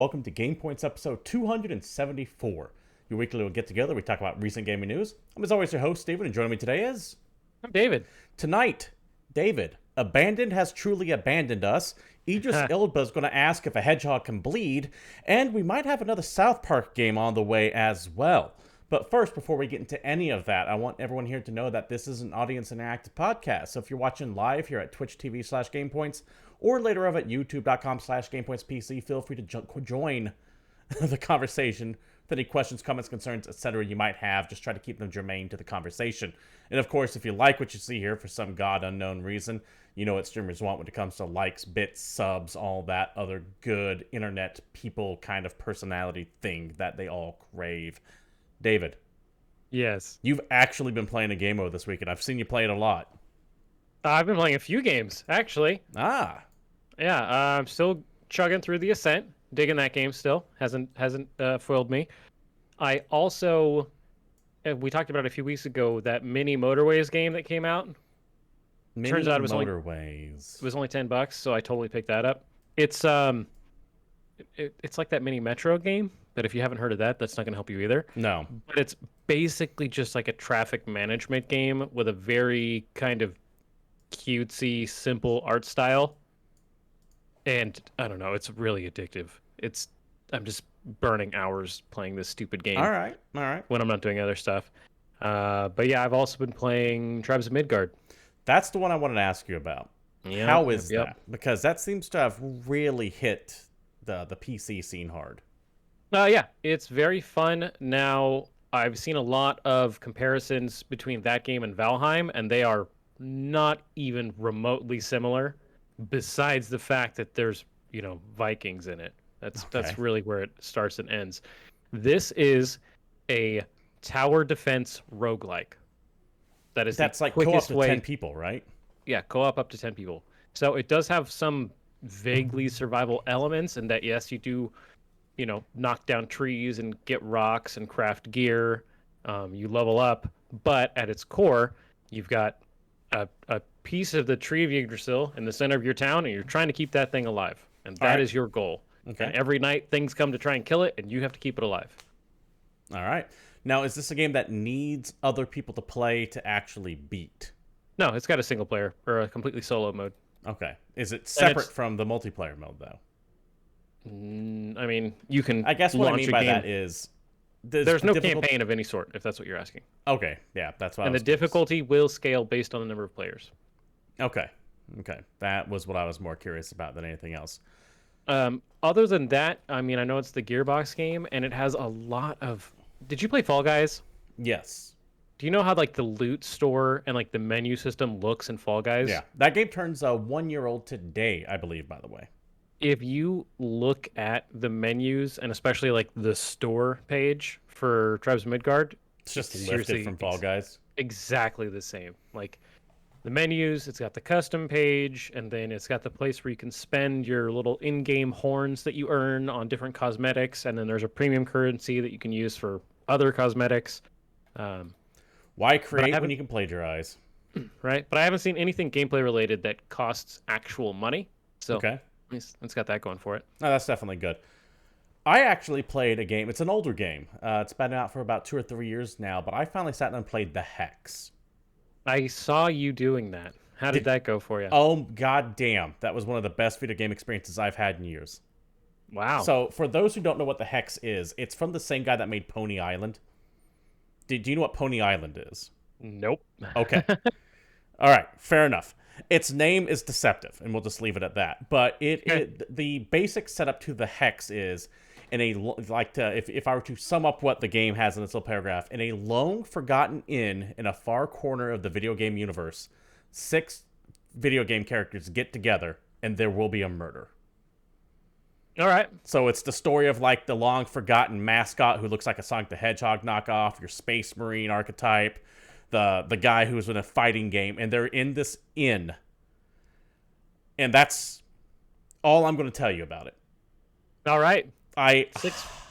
Welcome to GamePoints episode 274. Your weekly little get together. We talk about recent gaming news. I'm as always your host, Steven, and joining me today is I'm David. Tonight, David. Abandoned has truly abandoned us. Idris Elba is going to ask if a hedgehog can bleed, and we might have another South Park game on the way as well. But first, before we get into any of that, I want everyone here to know that this is an audience interactive podcast. So if you're watching live here at Twitch TV/GamePoints, or later of at YouTube.com/GamePointsPC, feel free to join the conversation with any questions, comments, concerns, etc. you might have. Just try to keep them germane to the conversation. And of course, if you like what you see here for some god unknown reason, you know what streamers want when it comes to likes, bits, subs, all that other good internet people kind of personality thing that they all crave. David. Yes. You've actually been playing a game mode this week, and I've seen you play it a lot. I've been playing a few games, actually. Ah. Yeah, I'm still chugging through the Ascent. Digging that game still. Hasn't foiled me. I also, we talked about it a few weeks ago, that mini Motorways game that came out. Turns out it was only $10, so I totally picked that up. It's it's like that mini Metro game, but if you haven't heard of that, that's not going to help you either. No. But it's basically just like a traffic management game with a very kind of cutesy, simple art style. And I don't know, it's really addictive. I'm just burning hours playing this stupid game. All right. When I'm not doing other stuff. But yeah, I've also been playing Tribes of Midgard. That's the one I wanted to ask you about. Yep, How is yep. that? Because that seems to have really hit the PC scene hard. Yeah, it's very fun. Now, I've seen a lot of comparisons between that game and Valheim, and they are not even remotely similar, besides the fact that there's, Vikings in it. That's really where it starts and ends. This is a tower defense roguelike. That's like co-op to 10 people, right? Yeah, co-op up to 10 people. So it does have some vaguely survival elements, and that yes, you do, knock down trees and get rocks and craft gear. You level up, but at its core, you've got a piece of the tree of Yggdrasil in the center of your town, and you're trying to keep that thing alive, and that is your goal. Okay. And every night, things come to try and kill it, and you have to keep it alive. All right. Now, is this a game that needs other people to play to actually beat? No, it's got a single player or a completely solo mode. Okay. Is it separate from the multiplayer mode, though? I mean, you can. I guess what I mean by that is there's no campaign of any sort, if that's what you're asking. Okay, yeah, that's what. And the difficulty will scale based on the number of players. Okay, that was what I was more curious about than anything else. Other than that, I mean, I know it's the Gearbox game, and it has a lot of. Did you play Fall Guys? Yes. Do you know how like the loot store and like the menu system looks in Fall Guys? Yeah, that game turns 1 year old today, I believe. By the way, if you look at the menus and especially like the store page for Tribes of Midgard, it's just lifted from Fall Guys. Exactly the same. Like the menus, it's got the custom page, and then it's got the place where you can spend your little in-game horns that you earn on different cosmetics, and then there's a premium currency that you can use for other cosmetics. Why create when you can plagiarize? Right, but I haven't seen anything gameplay related that costs actual money. So okay, it's got that going for it. No, that's definitely good. I actually played a game. It's an older game. It's been out for about 2 or 3 years now, but I finally sat down and played The Hex. I saw you doing that. How did that go for you? Oh, god damn. That was one of the best video game experiences I've had in years. Wow. So, for those who don't know what The Hex is, it's from the same guy that made Pony Island. Do you know what Pony Island is? Nope. Okay. All right. Fair enough. Its name is deceptive, and we'll just leave it at that. But the basic setup to The Hex is, if I were to sum up what the game has in this little paragraph, in a lone, forgotten inn in a far corner of the video game universe, 6 video game characters get together, and there will be a murder. All right. So it's the story of like the long forgotten mascot who looks like a Sonic the Hedgehog knockoff, your Space Marine archetype, the guy who's in a fighting game, and they're in this inn. And that's all I'm going to tell you about it. All right. I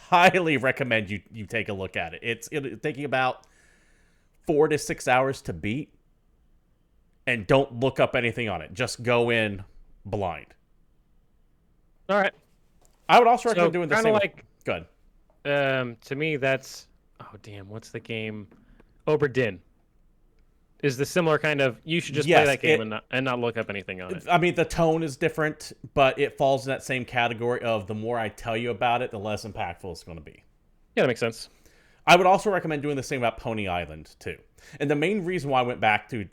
highly recommend you take a look at it. It's taking about 4 to 6 hours to beat, and don't look up anything on it. Just go in blind. All right. I would also So recommend doing the kind same. of like, Good. to me, that's what's the game? Oberdin is the similar kind of. You should just play Yes, that game and not look up anything on it. I mean, the tone is different, but it falls in that same category of the more I tell you about it, the less impactful it's going to be. Yeah, that makes sense. I would also recommend doing the same about Pony Island, too. And the main reason why I went back to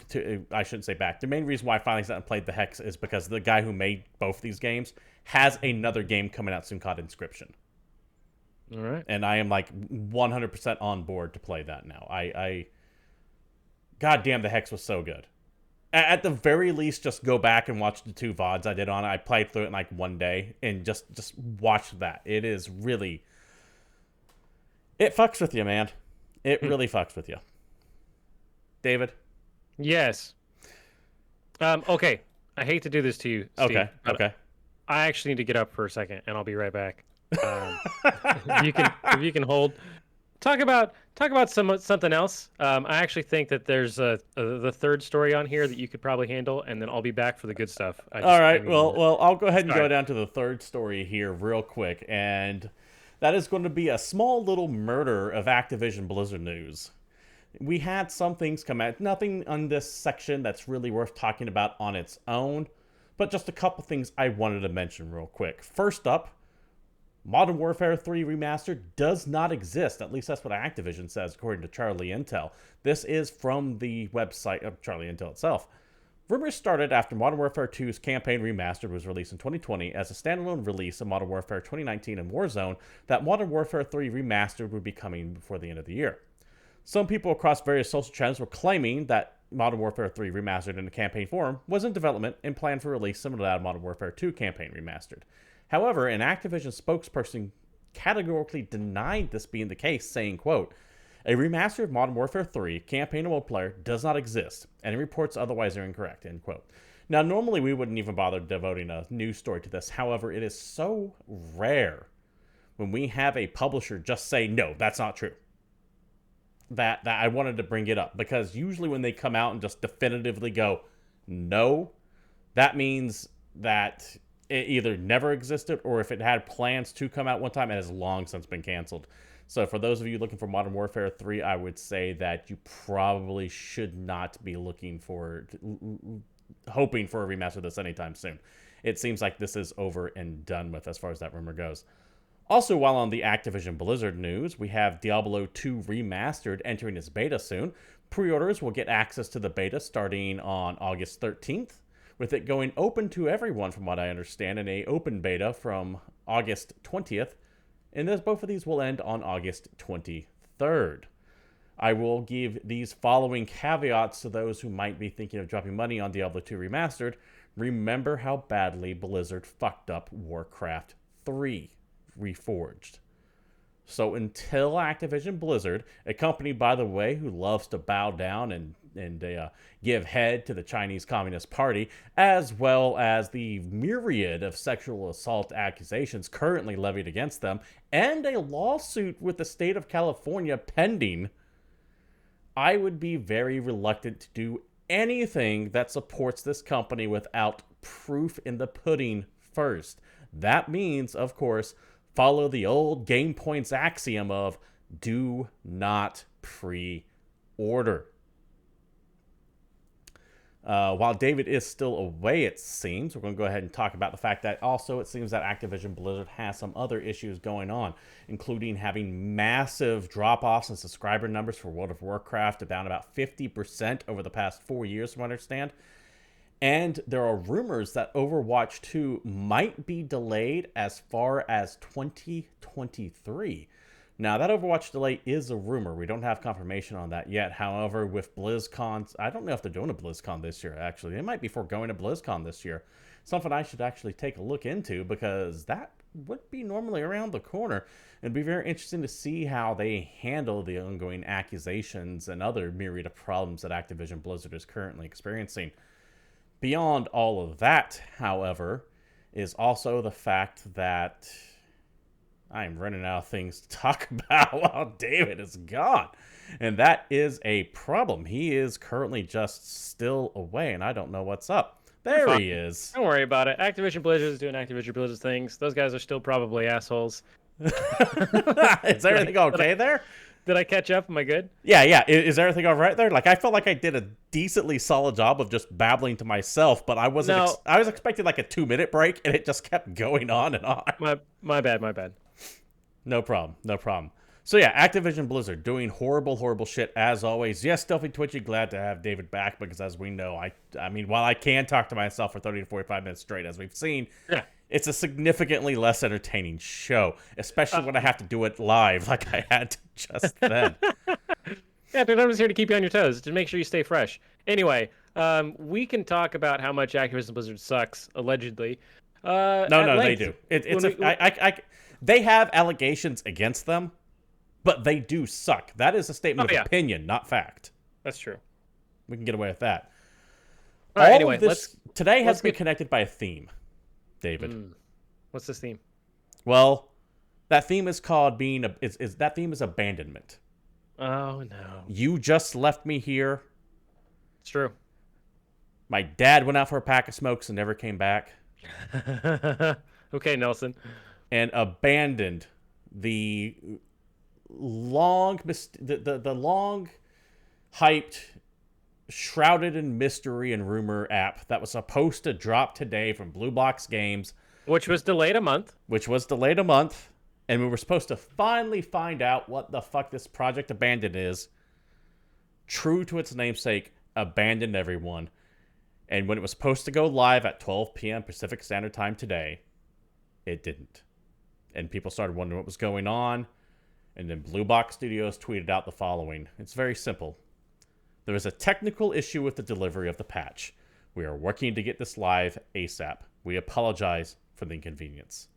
I shouldn't say back, the main reason why I finally sat and played the Hex is because the guy who made both these games has another game coming out soon called Inscription. All right. And I am like 100% on board to play that now. God damn, the Hex was so good. At the very least, just go back and watch the 2 VODs I did on it. I played through it in like one day and just watch that. It is really... It fucks with you, man. It really fucks with you. David? Yes. Okay. I hate to do this to you, Steve. Okay. I actually need to get up for a second, and I'll be right back. If you can hold. Talk about something else. I actually think that there's the third story on here that you could probably handle, and then I'll be back for the good stuff. All right. Well, I'll go ahead and go down to the third story here real quick, and that is going to be a small little murder of Activision Blizzard news. We had some things come out. Nothing on this section that's really worth talking about on its own, but just a couple things I wanted to mention real quick. First up, Modern Warfare 3 Remastered does not exist. At least that's what Activision says, according to Charlie Intel. This is from the website of Charlie Intel itself. Rumors started after Modern Warfare 2's Campaign Remastered was released in 2020 as a standalone release of Modern Warfare 2019 and Warzone, that Modern Warfare 3 Remastered would be coming before the end of the year. Some people across various social channels were claiming that Modern Warfare 3 Remastered in the campaign form was in development and planned for release similar to that of Modern Warfare 2 Campaign Remastered. However, an Activision spokesperson categorically denied this being the case, saying, quote, "A remaster of Modern Warfare 3 campaign and multiplayer does not exist. Any reports otherwise are incorrect," end quote. Now, normally we wouldn't even bother devoting a news story to this. However, it is so rare when we have a publisher just say, no, that's not true. That I wanted to bring it up, because usually when they come out and just definitively go, no, that means that it either never existed, or if it had plans to come out one time, it has long since been canceled. So for those of you looking for Modern Warfare 3, I would say that you probably should not be hoping for a remaster of this anytime soon. It seems like this is over and done with as far as that rumor goes. Also, while on the Activision Blizzard news, we have Diablo 2 Remastered entering its beta soon. Pre-orders will get access to the beta starting on August 13th, with it going open to everyone from what I understand, in a open beta from August 20th, and both of these will end on August 23rd. I will give these following caveats to those who might be thinking of dropping money on Diablo 2 Remastered. Remember how badly Blizzard fucked up Warcraft 3 Reforged. So until Activision Blizzard, a company, by the way, who loves to bow down and give head to the Chinese Communist Party, as well as the myriad of sexual assault accusations currently levied against them, and a lawsuit with the state of California pending, I would be very reluctant to do anything that supports this company without proof in the pudding first. That means, of course, follow the old GamePoints axiom of do not pre-order. While David is still away, it seems, we're going to go ahead and talk about the fact that also it seems that Activision Blizzard has some other issues going on, including having massive drop-offs in subscriber numbers for World of Warcraft, down about 50% over the past 4 years, from what I understand. And there are rumors that Overwatch 2 might be delayed as far as 2023. Now, that Overwatch delay is a rumor. We don't have confirmation on that yet. However, with BlizzCon, I don't know if they're doing a BlizzCon this year, actually. They might be foregoing a BlizzCon this year. Something I should actually take a look into, because that would be normally around the corner. It'd be very interesting to see how they handle the ongoing accusations and other myriad of problems that Activision Blizzard is currently experiencing. Beyond all of that, however, is also the fact that I'm running out of things to talk about while David is gone. And that is a problem. He is currently just still away, and I don't know what's up. They're There fine. he is. Don't worry about it. Activision Blizzard is doing Activision Blizzard things. Those guys are still probably assholes. Is everything okay there? Did I catch up? Am I good? Yeah, yeah. Is everything all right there? Like, I felt like I did a decently solid job of just babbling to myself, but I wasn't. No. I was expecting like a 2-minute break, and it just kept going on and on. My bad. No problem. No problem. So yeah, Activision Blizzard doing horrible, horrible shit as always. Yes, Stealthy Twitchy, glad to have David back because as we know, I mean, while I can talk to myself for 30 to 45 minutes straight, as we've seen, Yeah. it's a significantly less entertaining show, especially when I have to do it live like I had to just then. Yeah, dude, I'm just here to keep you on your toes, to make sure you stay fresh. Anyway, we can talk about how much Activision Blizzard sucks, allegedly. No, they do. They have allegations against them, but they do suck. That is a statement of opinion, not fact. That's true. We can get away with that. All right, anyway, today has been connected by a theme, David. What's this theme? Well, that theme is called that theme is abandonment. Oh no. You just left me here. It's true. My dad went out for a pack of smokes and never came back. Okay, Nelson. And abandoned the long hyped, shrouded in mystery and rumor app that was supposed to drop today from Blue Box Games, which was delayed a month. And we were supposed to finally find out what the fuck this Project Abandoned is. True to its namesake, abandoned everyone. And when it was supposed to go live at 12 p.m. Pacific Standard Time today, it didn't. And people started wondering what was going on. And then Blue Box Studios tweeted out the following. It's very simple. There is a technical issue with the delivery of the patch. We are working to get this live ASAP. We apologize for the inconvenience.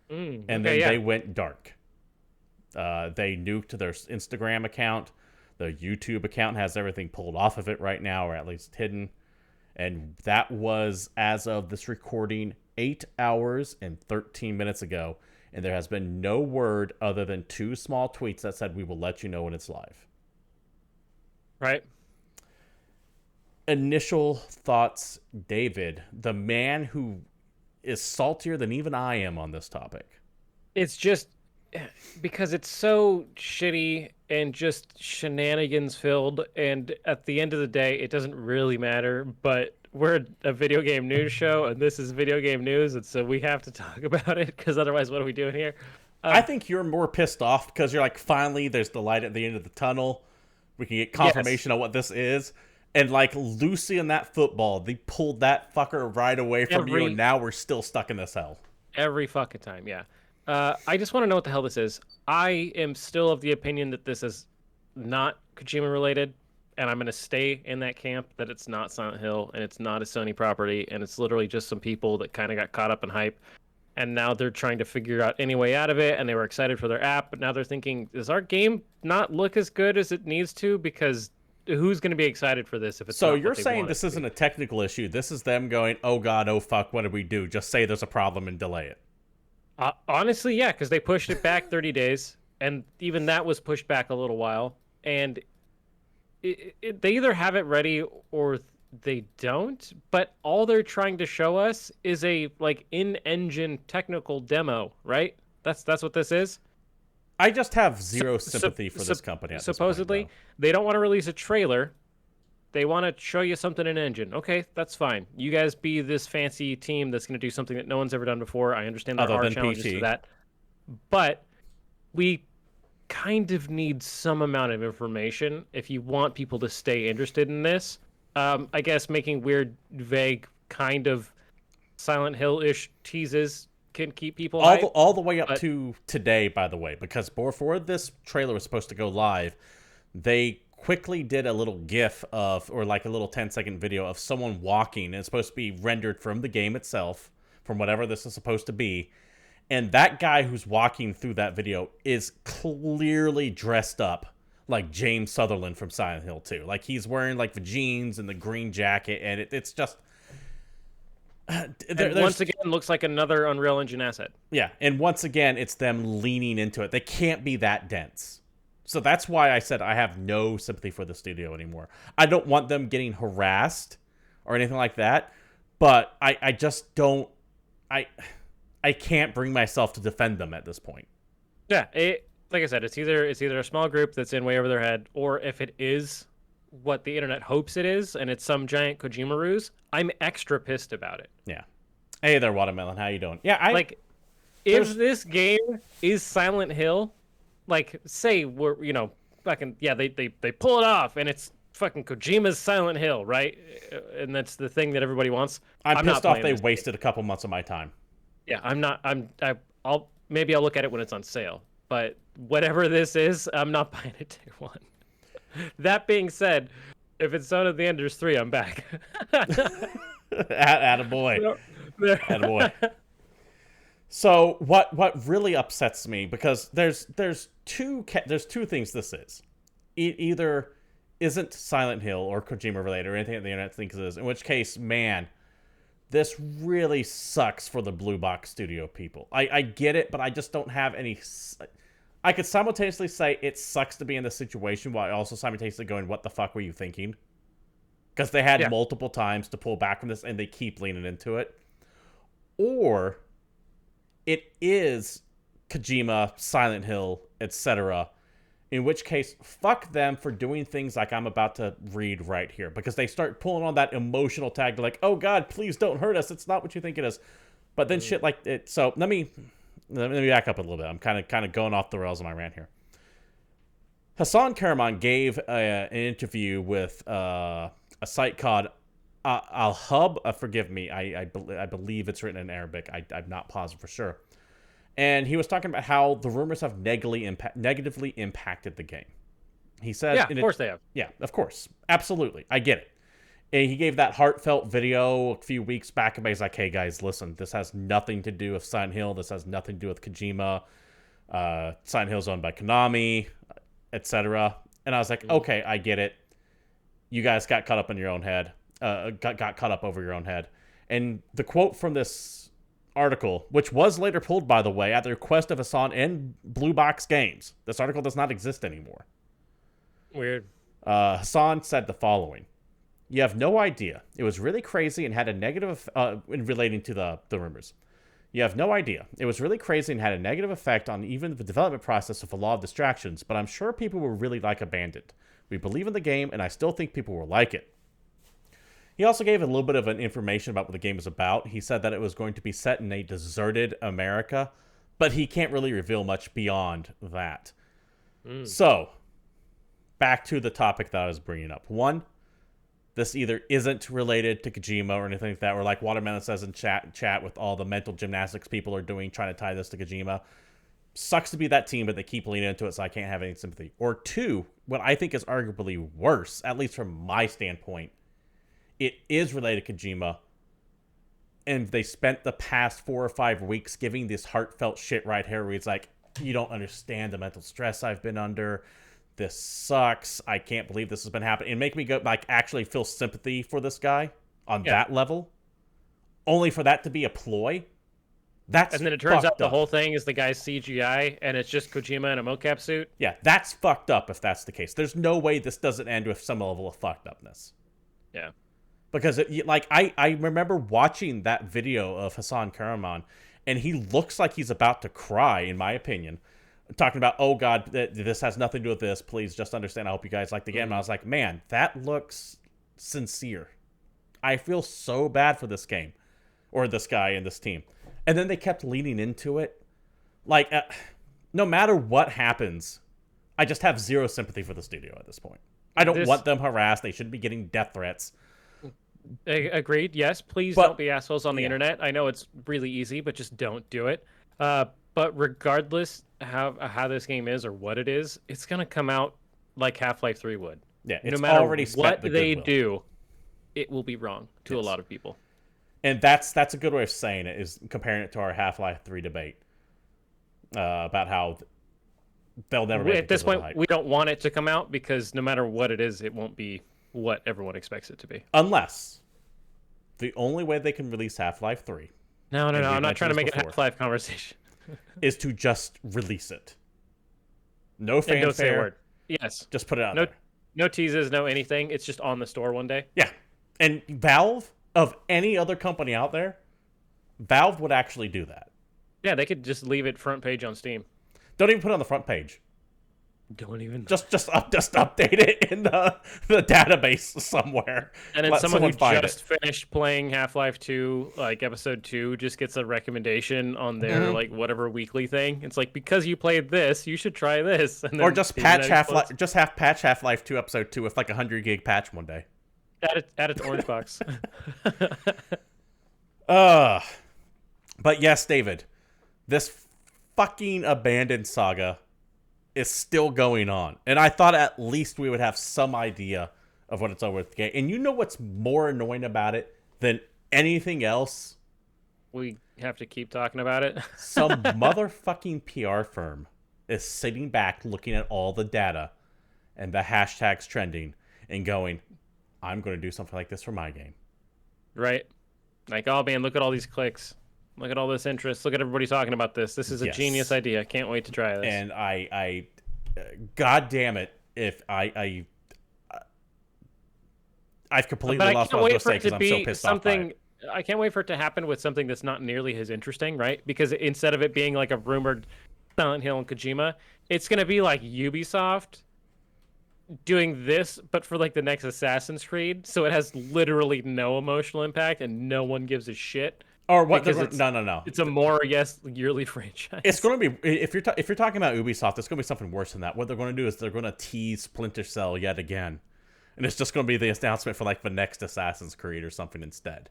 They went dark. They nuked their Instagram account. The YouTube account has everything pulled off of it right now, or at least hidden. And that was, as of this recording, 8 hours and 13 minutes ago. And there has been no word other than 2 small tweets that said, we will let you know when it's live. Right. Initial thoughts, David, the man who is saltier than even I am on this topic. It's just because it's so shitty and just shenanigans filled, and at the end of the day, it doesn't really matter, but we're a video game news show, and this is video game news, and so we have to talk about it, because otherwise what are we doing here? I think you're more pissed off because you're like, finally, there's the light at the end of the tunnel. We can get confirmation of what this is. And like Lucy and that football, they pulled that fucker right away from you, and now we're still stuck in this hell. Every fucking time, yeah. I just want to know what the hell this is. I am still of the opinion that this is not Kojima related, and I'm going to stay in that camp that it's not Silent Hill, and it's not a Sony property, and it's literally just some people that kind of got caught up in hype, and now they're trying to figure out any way out of it, and they were excited for their app, but now they're thinking, does our game not look as good as it needs to? Because who's going to be excited for this if it's so not you're saying this isn't a technical issue? This is them going, oh god, oh fuck, what did we do? Just say there's a problem and delay it. Honestly, yeah, because they pushed it back 30 days, and even that was pushed back a little while, and they either have it ready or they don't, but all they're trying to show us is a like in-engine technical demo, right? That's what this is. I just have zero sympathy for this company. Supposedly, they don't want to release a trailer. They want to show you something in engine. Okay, that's fine. You guys be this fancy team that's going to do something that no one's ever done before. I understand there are challenges to that. But we kind of need some amount of information if you want people to stay interested in this. I guess making weird, vague, kind of Silent Hill-ish teases can keep people hyped, all the way up to today, by the way, because before this trailer was supposed to go live, they quickly did a little GIF or like a little 10-second video of someone walking, and it's supposed to be rendered from the game itself, from whatever this is supposed to be. And that guy who's walking through that video is clearly dressed up like James Sutherland from Silent Hill 2. Like, he's wearing like the jeans and the green jacket, and it's just... once again, looks like another Unreal Engine asset. Yeah, and once again, it's them leaning into it. They can't be that dense. So that's why I said I have no sympathy for the studio anymore. I don't want them getting harassed or anything like that, but I just don't. I can't bring myself to defend them at this point. Yeah, like I said, it's either a small group that's in way over their head, or if it is what the internet hopes it is, and it's some giant Kojima ruse, I'm extra pissed about it. Yeah. Hey there, Watermelon. How you doing? Yeah, if this game is Silent Hill, like, say we're, fucking, yeah, they pull it off, and it's fucking Kojima's Silent Hill, right? And that's the thing that everybody wants. I'm pissed off they wasted a couple months of my time. Yeah, I'll maybe I'll look at it when it's on sale, but whatever this is, I'm not buying it day one. That being said, if it's Son of the Enders 3, I'm back. Attaboy. Attaboy. So what really upsets me, because there's two things this is. It either isn't Silent Hill or Kojima related or anything that the internet thinks it is, in which case, man, this really sucks for the Blue Box Studio people. I get it, but I just don't have any... I could simultaneously say it sucks to be in this situation while also simultaneously going, what the fuck were you thinking? Because they had multiple times to pull back from this, and they keep leaning into it. Or it is Kojima, Silent Hill, etc., in which case, fuck them for doing things like I'm about to read right here. Because they start pulling on that emotional tag. They're like, oh God, please don't hurt us. It's not what you think it is. But then shit like it. So let me back up a little bit. I'm kind of going off the rails on my rant here. Hassan Karaman gave an interview with a site called Al Hub. Forgive me. I believe it's written in Arabic. I'm not positive for sure. And he was talking about how the rumors have negatively impacted the game. He said... Yeah, of course they have. Yeah, of course. Absolutely. I get it. And he gave that heartfelt video a few weeks back, and he's like, hey guys, listen, this has nothing to do with Silent Hill. This has nothing to do with Kojima. Silent Hill's owned by Konami, etc. And I was like, okay, I get it. You guys got caught up in your own head. Got caught up over your own head. And the quote from this article, which was later pulled, by the way, at the request of Hassan and Blue Box Games. This article does not exist anymore. Weird. Hassan said the following. You have no idea. It was really crazy and had a negative... in relating to the rumors. You have no idea. It was really crazy and had a negative effect on even the development process with a lot of distractions, but I'm sure people will really like Abandoned. We believe in the game, and I still think people will like it. He also gave a little bit of an information about what the game is about. He said that it was going to be set in a deserted America, but he can't really reveal much beyond that. So, back to the topic that I was bringing up. One, this either isn't related to Kojima or anything like that, or like Watermelon says in chat with all the mental gymnastics people are doing, trying to tie this to Kojima. Sucks to be that team, but they keep leaning into it, so I can't have any sympathy. Or two, what I think is arguably worse, at least from my standpoint, it is related to Kojima, and they spent the past 4 or 5 weeks giving this heartfelt shit right here where he's like, you don't understand the mental stress I've been under. This sucks. I can't believe this has been happening. And make me go, like, actually feel sympathy for this guy on that level, only for that to be a ploy. That's and then it turns out the up. whole thing is the guy's CGI, and it's just Kojima in a mocap suit. Yeah, that's fucked up if that's the case. There's no way this doesn't end with some level of fucked upness. Yeah. Because, I remember watching that video of Hassan Karaman, and he looks like he's about to cry, in my opinion, talking about, oh, God, this has nothing to do with this. Please just understand. I hope you guys like the game. And I was like, man, that looks sincere. I feel so bad for this game, or this guy and this team. And then they kept leaning into it. Like, no matter what happens, I just have zero sympathy for the studio at this point. I don't want them harassed. They shouldn't be getting death threats. Agreed. Yes, please don't be assholes on the internet. I know it's really easy, but just don't do it. But regardless how this game is or what it is, it's gonna come out like Half-Life 3 would. Yeah, it's no matter already what they do, it will be wrong to a lot of people. And that's a good way of saying it, is comparing it to our Half-Life 3 debate about how they'll never make it. At this point, we don't want it to come out because no matter what it is, it won't be what everyone expects it to be. Unless the only way they can release Half-Life 3... No, I'm not trying to make a Half-Life conversation. is to just release it. No fanfare. And don't say a word. Yes. Just put it out there. No teases, no anything. It's just on the store one day. Yeah. And Valve, of any other company out there, Valve would actually do that. Yeah, they could just leave it front page on Steam. Don't even put it on the front page. Don't even. Just update it in the database somewhere. And then Let someone who find just finished playing Half-Life 2, like episode 2, just gets a recommendation on their like whatever weekly thing. It's like, because you played this, you should try this. And then or just patch Half-Life 2 episode 2 with like a 100 gig patch one day. Add it to Orange Box. But yes, David, this fucking abandoned saga is still going on. And I thought at least we would have some idea of what it's over with the game. And you know what's more annoying about it than anything else? We have to keep talking about it. Some motherfucking PR firm is sitting back looking at all the data and the hashtags trending and going, I'm going to do something like this for my game. Right? Like, oh man, look at all these clicks. Look at all this interest. Look at everybody talking about this. This is a genius idea. Can't wait to try this. And I God damn it, if I've completely lost what I was going to say because I'm so pissed off by it. I can't wait for it to happen with something that's not nearly as interesting, right? Because instead of it being like a rumored Silent Hill and Kojima, it's going to be like Ubisoft doing this, but for like the next Assassin's Creed. So it has literally no emotional impact and no one gives a shit. Or what? No. It's a more yearly franchise. It's going to be if you're talking about Ubisoft, it's going to be something worse than that. What they're going to do is they're going to tease Splinter Cell yet again, and it's just going to be the announcement for like the next Assassin's Creed or something instead.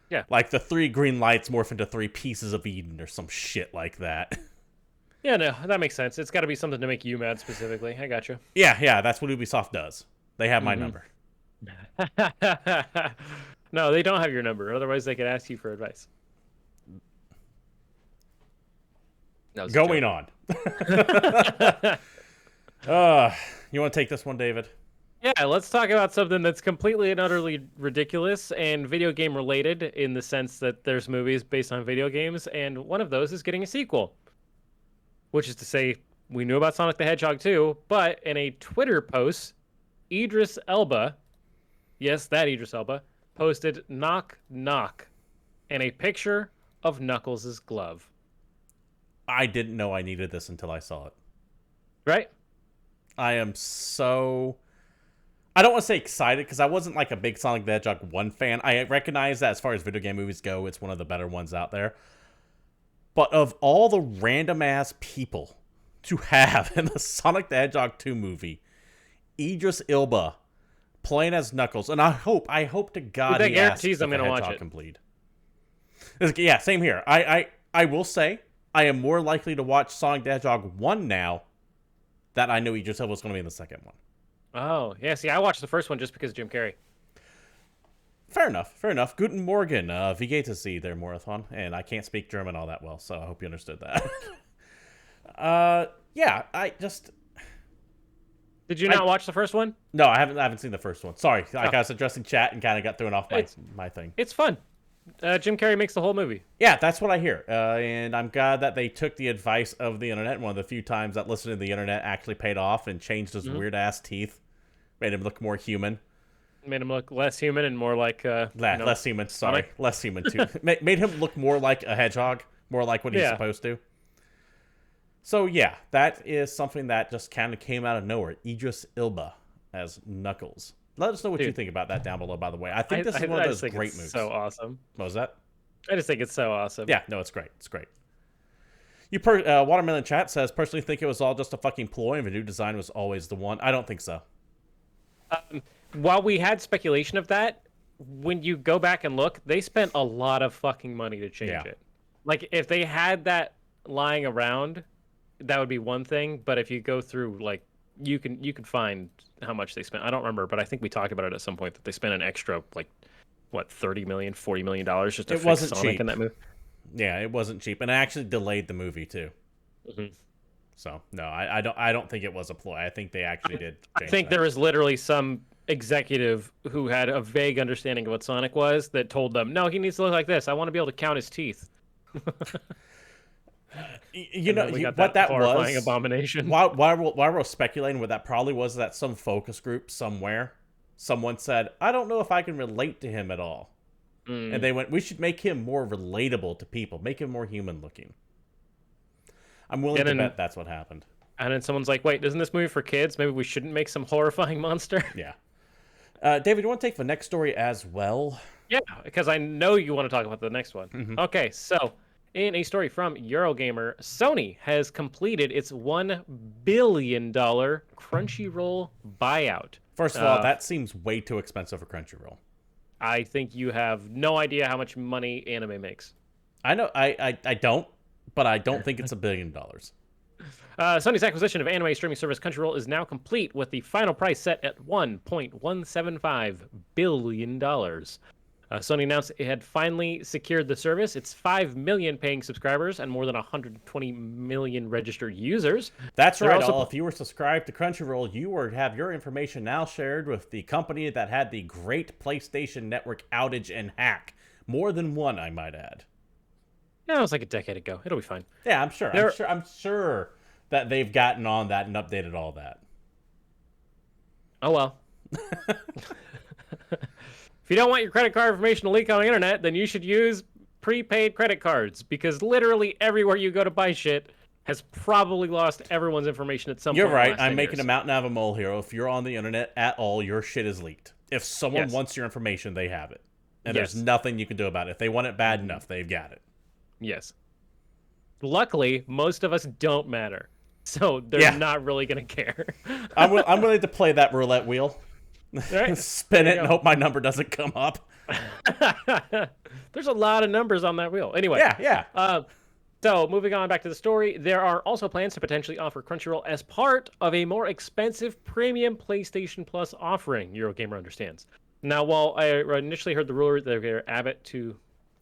Yeah, like the 3 green lights morph into 3 pieces of Eden or some shit like that. Yeah, no, that makes sense. It's got to be something to make you mad specifically. I got you. Yeah, that's what Ubisoft does. They have my number. No, they don't have your number. Otherwise, they could ask you for advice. Going on. You want to take this one, David? Yeah, let's talk about something that's completely and utterly ridiculous and video game related in the sense that there's movies based on video games, and one of those is getting a sequel. Which is to say, we knew about Sonic the Hedgehog 2, but in a Twitter post, Idris Elba, yes, that Idris Elba, posted knock knock and a picture of Knuckles' glove. I didn't know I needed this until I saw it. Right? I am so... I don't want to say excited, because I wasn't like a big Sonic the Hedgehog 1 fan. I recognize that as far as video game movies go, it's one of the better ones out there. But of all the random-ass people to have in the Sonic the Hedgehog 2 movie, Idris Elba playing as Knuckles, and I hope to God that he guarantees asks I'm if going to the watch Hedgehog it. can bleed. Yeah, same here. I will say, I am more likely to watch Sonic the Hedgehog 1 now that I know Idris Elba was going to be in the second one. Oh, yeah, see, I watched the first one just because of Jim Carrey. Fair enough. Guten Morgen, wie geht es Sie, der Marathon? And I can't speak German all that well, so I hope you understood that. Yeah, I just... Did you not watch the first one? No, I haven't seen the first one. Sorry, I was addressing chat and kind of got thrown off my thing. It's fun. Jim Carrey makes the whole movie. Yeah, that's what I hear. And I'm glad that they took the advice of the internet. One of the few times that listening to the internet actually paid off and changed his weird-ass teeth. Made him look more human. Made him look less human and more like... less human, sorry. Less human, too. Made him look more like a hedgehog. More like what he's supposed to. So, yeah, that is something that just kind of came out of nowhere. Idris Elba as Knuckles. Let us know what you think about that down below, by the way. I think this is one of those great moves. So awesome. What was that? I just think it's so awesome. Yeah, no, it's great. It's great. Watermelon Chat says, personally think it was all just a fucking ploy and the new design was always the one. I don't think so. While we had speculation of that, when you go back and look, they spent a lot of fucking money to change it. Like, if they had that lying around, that would be one thing. But if you go through, like, you can find how much they spent. I don't remember, but I think we talked about it at some point that they spent an extra, like, what, $30 million, $40 million just to fix Sonic in that movie. Yeah, it wasn't cheap, and it actually delayed the movie too. Mm-hmm. So no, I don't think it was a ploy. I think they actually did. I think there was literally some executive who had a vague understanding of what Sonic was that told them, no, he needs to look like this. I want to be able to count his teeth. You know what that was? Abomination. While we're speculating what that probably was, that some focus group somewhere, someone said, I don't know if I can relate to him at all. And they went, we should make him more relatable to people, make him more human looking. I'm willing to bet that's what happened. And then someone's like, wait, isn't this movie for kids? Maybe we shouldn't make some horrifying monster? Yeah. David, you want to take the next story as well? Yeah, because I know you want to talk about the next one. Mm-hmm. Okay, so in a story from Eurogamer, Sony has completed its $1 billion Crunchyroll buyout. First of all, that seems way too expensive for Crunchyroll. I think you have no idea how much money anime makes. I know, I don't, but I don't think it's $1 billion. Sony's acquisition of anime streaming service Crunchyroll is now complete, with the final price set at $1.175 billion. Sony announced it had finally secured the service. It's 5 million paying subscribers and more than 120 million registered users. That's right. If you were subscribed to Crunchyroll, you would have your information now shared with the company that had the great PlayStation Network outage and hack. More than one, I might add. Yeah, it was like a decade ago. It'll be fine. Yeah, I'm sure. I'm sure that they've gotten on that and updated all that. Oh, well. If you don't want your credit card information to leak on the internet, then you should use prepaid credit cards, because literally everywhere you go to buy shit has probably lost everyone's information at some point. You're right. I'm making a mountain out of a molehill. If you're on the internet at all, your shit is leaked. If someone wants your information, they have it. And there's nothing you can do about it. If they want it bad enough, they've got it. Yes. Luckily, most of us don't matter. So they're not really going to care. I'm willing to play that roulette wheel. Right. Spin it and hope my number doesn't come up. There's a lot of numbers on that wheel. Anyway. Yeah. So moving on back to the story, there are also plans to potentially offer Crunchyroll as part of a more expensive premium PlayStation Plus offering, Eurogamer understands. Now, while I initially heard the rumor that they're going to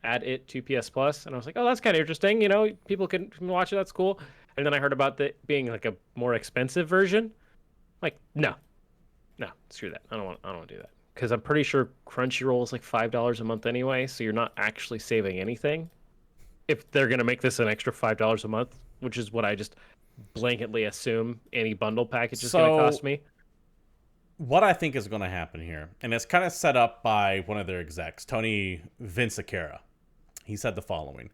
add it to PS Plus, and I was like, oh, that's kind of interesting. You know, people can watch it. That's cool. And then I heard about it being like a more expensive version. Like, no, screw that. I don't want to do that, because I'm pretty sure Crunchyroll is like $5 a month anyway. So you're not actually saving anything if they're going to make this an extra $5 a month, which is what I just blanketly assume any bundle package is going to cost me. What I think is going to happen here, and it's kind of set up by one of their execs, Tony Vinciquerra. He said the following: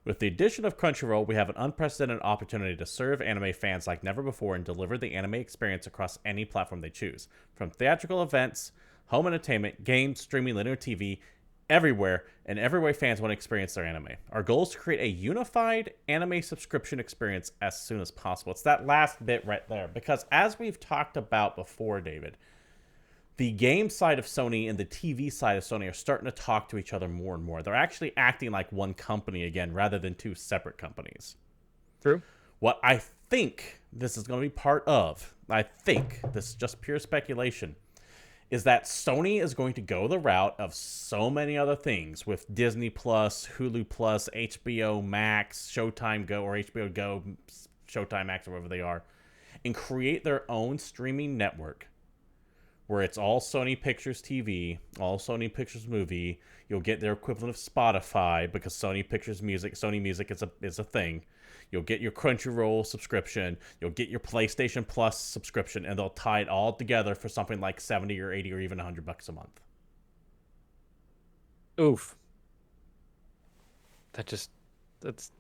with the addition of Crunchyroll, we have an unprecedented opportunity to serve anime fans like never before and deliver the anime experience across any platform they choose. From theatrical events, home entertainment, games, streaming, linear TV, everywhere, and every way fans want to experience their anime. Our goal is to create a unified anime subscription experience as soon as possible. It's that last bit right there, because as we've talked about before, David, the game side of Sony and the TV side of Sony are starting to talk to each other more and more. They're actually acting like one company again, rather than two separate companies. True. What I think this is going to be part of, I think this is just pure speculation, is that Sony is going to go the route of so many other things with Disney Plus, Hulu Plus, HBO Max, Showtime Go, or HBO Go, Showtime Max, or whatever they are, and create their own streaming network where it's all Sony Pictures TV, all Sony Pictures Movie. You'll get their equivalent of Spotify, because Sony Pictures Music, Sony Music is a thing. You'll get your Crunchyroll subscription. You'll get your PlayStation Plus subscription, and they'll tie it all together for something like 70 or 80 or even $100 a month. Oof. That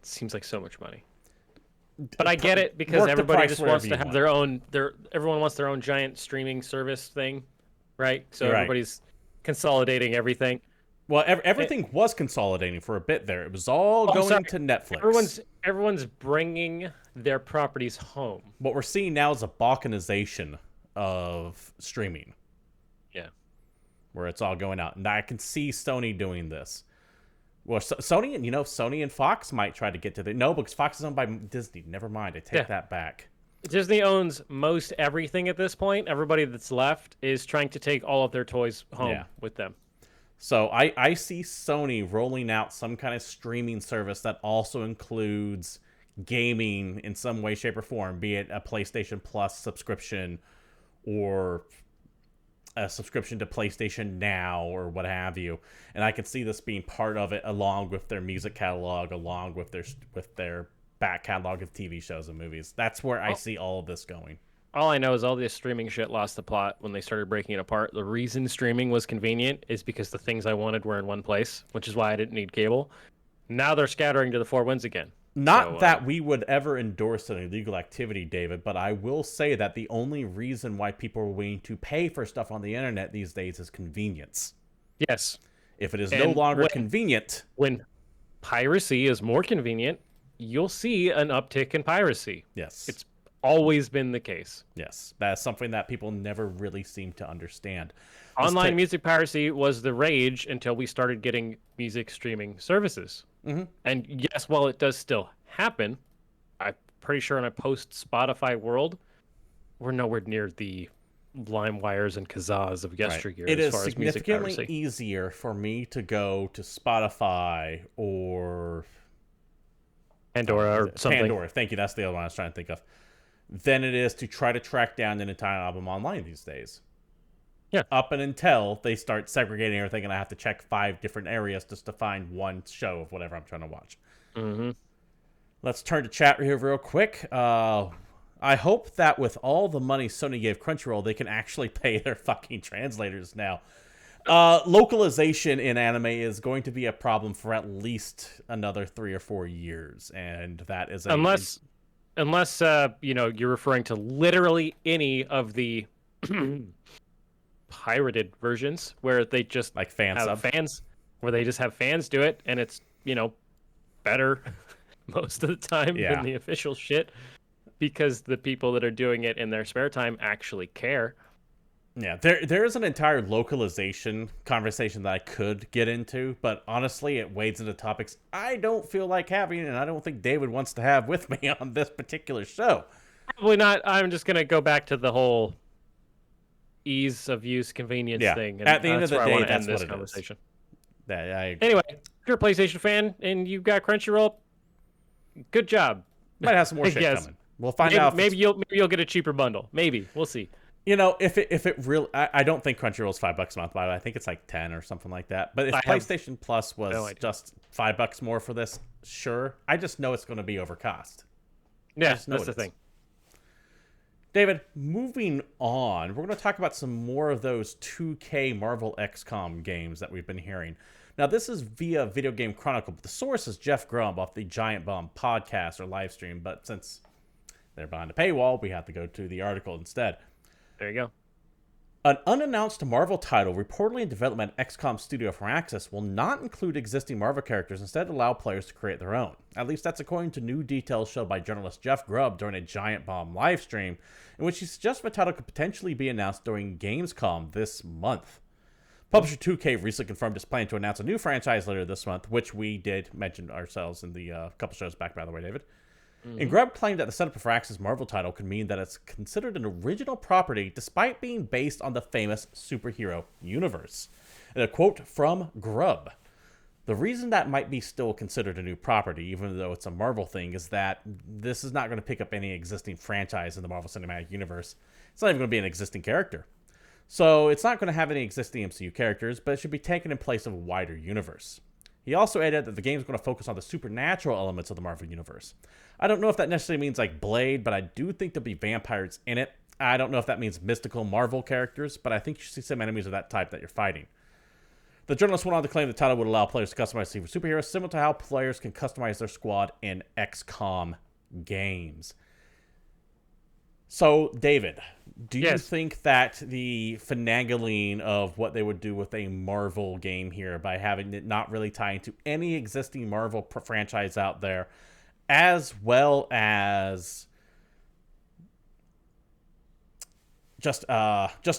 seems like so much money. But I get it, because everybody just wants to have their own. Everyone wants their own giant streaming service thing, right? So everybody's consolidating everything. Well, everything was consolidating for a bit there. It was all going to Netflix. Everyone's bringing their properties home. What we're seeing now is a balkanization of streaming. Yeah. Where it's all going out. And I can see Sony doing this. Well, Sony and Fox might try to get to the... No, because Fox is owned by Disney. Never mind. I take that back. Disney owns most everything at this point. Everybody that's left is trying to take all of their toys home with them. So I see Sony rolling out some kind of streaming service that also includes gaming in some way, shape, or form, be it a PlayStation Plus subscription or a subscription to PlayStation Now or what have you. And I can see this being part of it, along with their music catalog, along with their back catalog of TV shows and movies. That's where I see all of this going. All I know is all this streaming shit lost the plot when they started breaking it apart. The reason streaming was convenient is because the things I wanted were in one place, which is why I didn't need cable. Now they're scattering to the four winds again. Not that we would ever endorse an illegal activity, David, but I will say that the only reason why people are willing to pay for stuff on the internet these days is convenience. Yes. If it is no longer convenient... When piracy is more convenient, you'll see an uptick in piracy. Yes. It's always been the case. Yes. That's something that people never really seem to understand. Online music piracy was the rage until we started getting music streaming services. Mm-hmm. And yes, while it does still happen, I'm pretty sure in a post-Spotify world, we're nowhere near the LimeWires and Kazas of yesteryear. It as is far as music significantly piracy. easier for me to go to Spotify or Pandora or something. Pandora, thank you, that's the other one I was trying to think of, than it is to try to track down an entire album online these days. Yeah. Up and until they start segregating everything and I have to check 5 different areas just to find one show of whatever I'm trying to watch. Mm-hmm. Let's turn to chat here real quick. I hope that with all the money Sony gave Crunchyroll, they can actually pay their fucking translators now. Localization in anime is going to be a problem for at least another 3 or 4 years, and that is unless you're referring to literally any of the pirated versions where they just like fans, where they just have fans do it, and it's better most of the time than the official shit, because the people that are doing it in their spare time actually care. Yeah, there is an entire localization conversation that I could get into, but honestly, it wades into topics I don't feel like having, and I don't think David wants to have with me on this particular show. Probably not. I'm just going to go back to the whole ease of use, convenience thing. And at the end of the day, that's this what it conversation. Is. Anyway, if you're a PlayStation fan and you've got Crunchyroll, good job. Might have some more shit coming. We'll find out. Maybe you'll get a cheaper bundle. Maybe we'll see. If it really, I don't think Crunchyroll's $5 a month, but I think it's like 10 or something like that. But if PlayStation Plus was just $5 more for this, sure. I just know it's going to be over cost. Yeah, that's the thing. David, moving on, we're going to talk about some more of those 2K Marvel XCOM games that we've been hearing. Now, this is via Video Game Chronicle, but the source is Jeff Grubb off the Giant Bomb podcast or live stream, but since they're behind a paywall, we have to go to the article instead. There you go. An unannounced Marvel title reportedly in development at XCOM Studio for Access will not include existing Marvel characters, instead allow players to create their own. At least that's according to new details shown by journalist Jeff Grubb during a Giant Bomb live stream, in which he suggests the title could potentially be announced during Gamescom this month. Publisher 2K recently confirmed its plan to announce a new franchise later this month, which we did mention ourselves in the couple shows back, by the way, David. And Grubb claimed that the setup for Axis Marvel title could mean that it's considered an original property despite being based on the famous superhero universe. And a quote from Grubb: "The reason that might be still considered a new property, even though it's a Marvel thing, is that this is not going to pick up any existing franchise in the Marvel Cinematic Universe. It's not even going to be an existing character. So it's not going to have any existing MCU characters, but it should be taken in place of a wider universe." He also added that the game is going to focus on the supernatural elements of the Marvel Universe. I don't know if that necessarily means like Blade, but I do think there'll be vampires in it. I don't know if that means mystical Marvel characters, but I think you see some enemies of that type that you're fighting. The journalist went on to claim the title would allow players to customize favorite superheroes, similar to how players can customize their squad in XCOM games. So, David, do you think that the finagling of what they would do with a Marvel game here by having it not really tie into any existing Marvel franchise out there, as well as just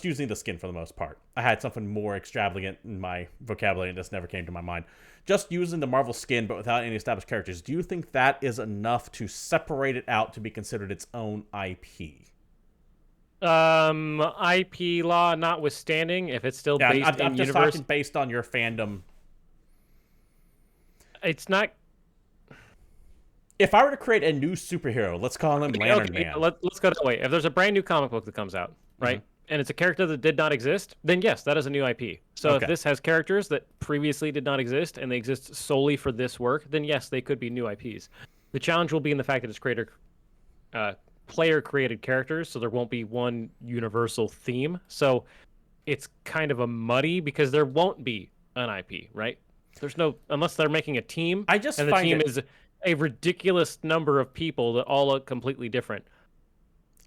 using the skin for the most part? I had something more extravagant in my vocabulary and this never came to my mind. Just using the Marvel skin but without any established characters, do you think that is enough to separate it out to be considered its own IP? IP law notwithstanding, if it's still based I'm in just universe, talking based on your fandom. It's not. If I were to create a new superhero, let's call him Lantern Man. Let's go that way. If there's a brand new comic book that comes out, right, and it's a character that did not exist, then yes, that is a new IP. So if this has characters that previously did not exist and they exist solely for this work, then yes, they could be new IPs. The challenge will be in the fact that it's creator player-created characters, so there won't be one universal theme. So it's kind of a muddy because there won't be an IP, right? There's no, unless they're making a team, I just and the find team it, is a ridiculous number of people that all look completely different.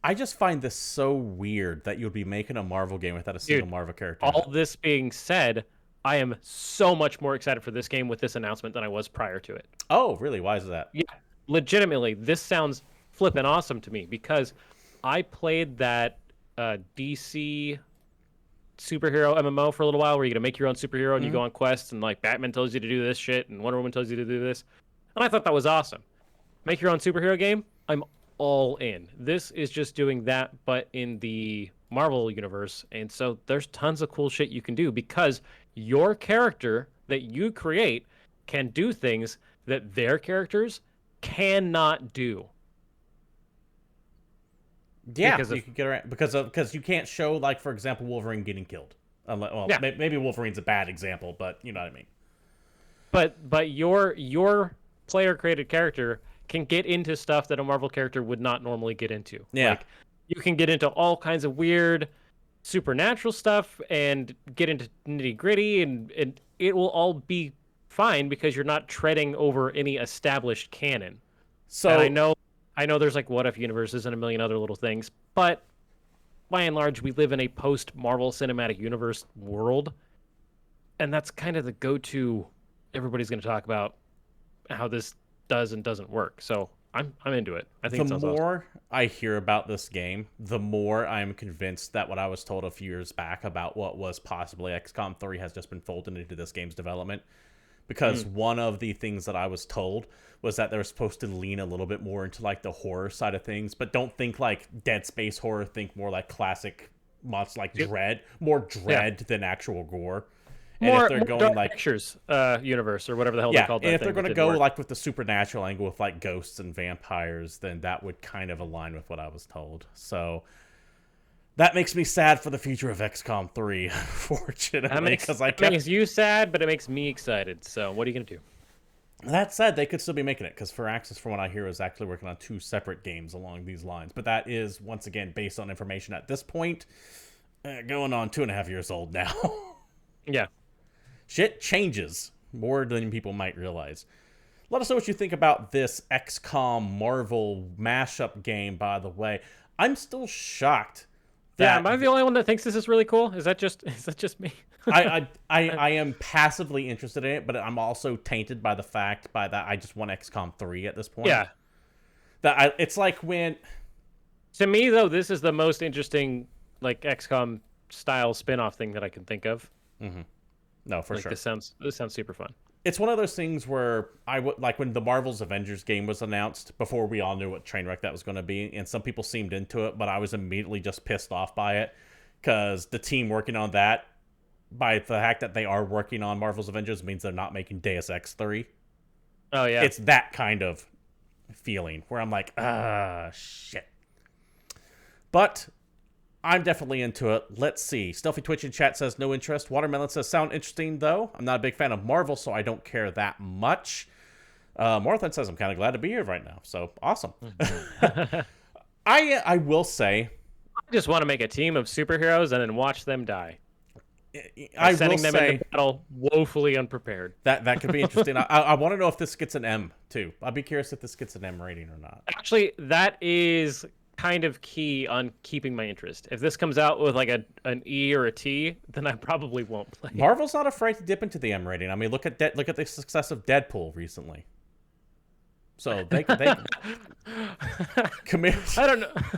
I just find this so weird that you'd be making a Marvel game without a single Dude, Marvel character in all it. this being said, I am so much more excited for this game with this announcement than I was prior to it. Oh, really? Why is that? Yeah, legitimately, this sounds flippin' awesome to me because I played that DC superhero MMO for a little while where you get to make your own superhero and you go on quests and like Batman tells you to do this shit and Wonder Woman tells you to do this. And I thought that was awesome. Make your own superhero game? I'm all in. This is just doing that, but in the Marvel universe. And so there's tons of cool shit you can do because your character that you create can do things that their characters cannot do. Yeah, you can get around because you can't show, like, for example, Wolverine getting killed. Well, Yeah. maybe Wolverine's a bad example, but you know what I mean. But your player created character can get into stuff that a Marvel character would not normally get into. Yeah. Like you can get into all kinds of weird supernatural stuff and get into nitty gritty and it will all be fine because you're not treading over any established canon. So And I know there's like what if universes and a million other little things, but by and large we live in a post Marvel Cinematic Universe world. And that's kind of the go-to. Everybody's going to talk about how this does and doesn't work. So I'm into it. I think the it sounds more I hear about this game, the more I'm convinced that what I was told a few years back about what was possibly XCOM 3 has just been folded into this game's development. Because one of the things that I was told was that they were supposed to lean a little bit more into like the horror side of things, but don't think like Dead Space horror. Think more like classic monsters, like Dread, more Dread than actual gore. And more, if they're more going Dark like Pictures universe or whatever the hell they called that and if thing they're going to that go didn't work. like with the supernatural angle with like ghosts and vampires, then that would kind of align with what I was told. So that makes me sad for the future of XCOM 3, fortunately, because it makes you sad, but it makes me excited. So what are you gonna do? That said, they could still be making it because Firaxis, from what I hear, is actually working on 2 separate games along these lines. But that is, once again, based on information at this point, going on 2.5 years old now. Yeah. Shit changes more than people might realize. Let us know what you think about this XCOM Marvel mashup game, by the way. I'm still shocked. Am I the only one that thinks this is really cool? Is that just me? I am passively interested in it, but I'm also tainted by the fact that I just want XCOM 3 at this point. Yeah. It's like when... To me, though, this is the most interesting like XCOM style spin-off thing that I can think of. Mm-hmm. No, for sure. This sounds super fun. It's one of those things where like when the Marvel's Avengers game was announced, before we all knew what train wreck that was going to be, and some people seemed into it, but I was immediately just pissed off by it because the team working on that, by the fact that they are working on Marvel's Avengers, means they're not making Deus Ex 3. Oh yeah, It's that kind of feeling where I'm like, shit. But I'm definitely into it. Let's see. Stealthy Twitch in chat says no interest. Watermelon says sound interesting though. I'm not a big fan of Marvel, so I don't care that much. Morthan says I'm kind of glad to be here right now. So awesome. I will say, I just want to make a team of superheroes and then watch them die. I Sending will them say into battle woefully unprepared. that could be interesting. I want to know if this gets an M too. I'd be curious if this gets an M rating or not. Actually, that is kind of key on keeping my interest. If this comes out with like an E or a T, then I probably won't play. Marvel's not afraid to dip into the M rating. I mean, look at the success of Deadpool recently. So they commit. I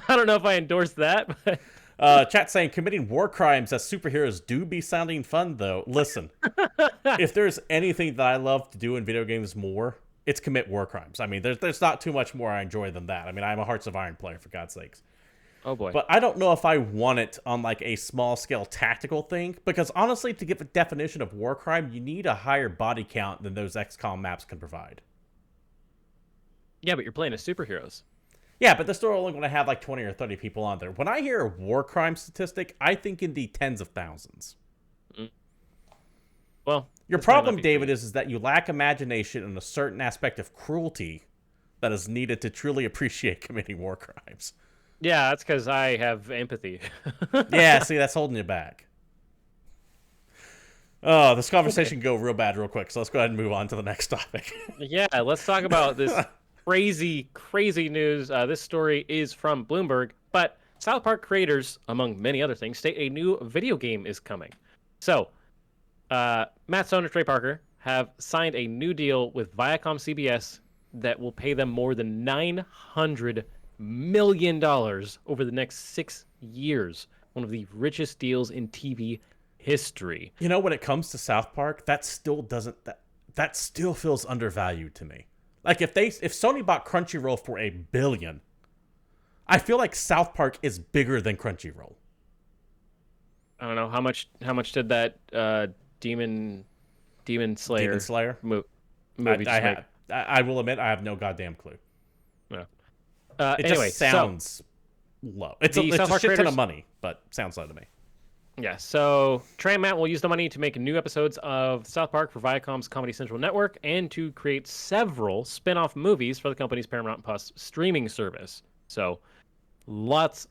don't know if I endorse that. But... Chat saying committing war crimes as superheroes do be sounding fun though. Listen, if there's anything that I love to do in video games more, it's commit war crimes. I mean, there's not too much more I enjoy than that. I mean, I'm a Hearts of Iron player, for God's sakes. Oh boy. But I don't know if I want it on like a small scale tactical thing, because honestly, to give a definition of war crime, you need a higher body count than those XCOM maps can provide. Yeah, but you're playing as superheroes. Yeah, but they're still only going to have like 20 or 30 people on there. When I hear a war crime statistic, I think in the tens of thousands. Well, your problem, David, is that you lack imagination and a certain aspect of cruelty that is needed to truly appreciate committing war crimes. Yeah, that's because I have empathy. Yeah, see, that's holding you back. Oh, this conversation can go real bad real quick, so let's go ahead and move on to the next topic. Yeah, let's talk about this crazy, crazy news. This story is from Bloomberg, but South Park creators, among many other things, state a new video game is coming. So, Matt Stone and Trey Parker have signed a new deal with Viacom CBS that will pay them more than $900 million over the next 6 years. One of the richest deals in TV history. You know, when it comes to South Park, that still feels undervalued to me. Like if Sony bought Crunchyroll for $1 billion, I feel like South Park is bigger than Crunchyroll. I don't know how much did that Demon Slayer movie I will admit I have no goddamn clue. Yeah. It Anyway, just sounds low. It's a shit ton of money, but sounds low to me. Yeah, so Trey and Matt will use the money to make new episodes of South Park for Viacom's Comedy Central network and to create several spin-off movies for the company's Paramount Plus streaming service. So lots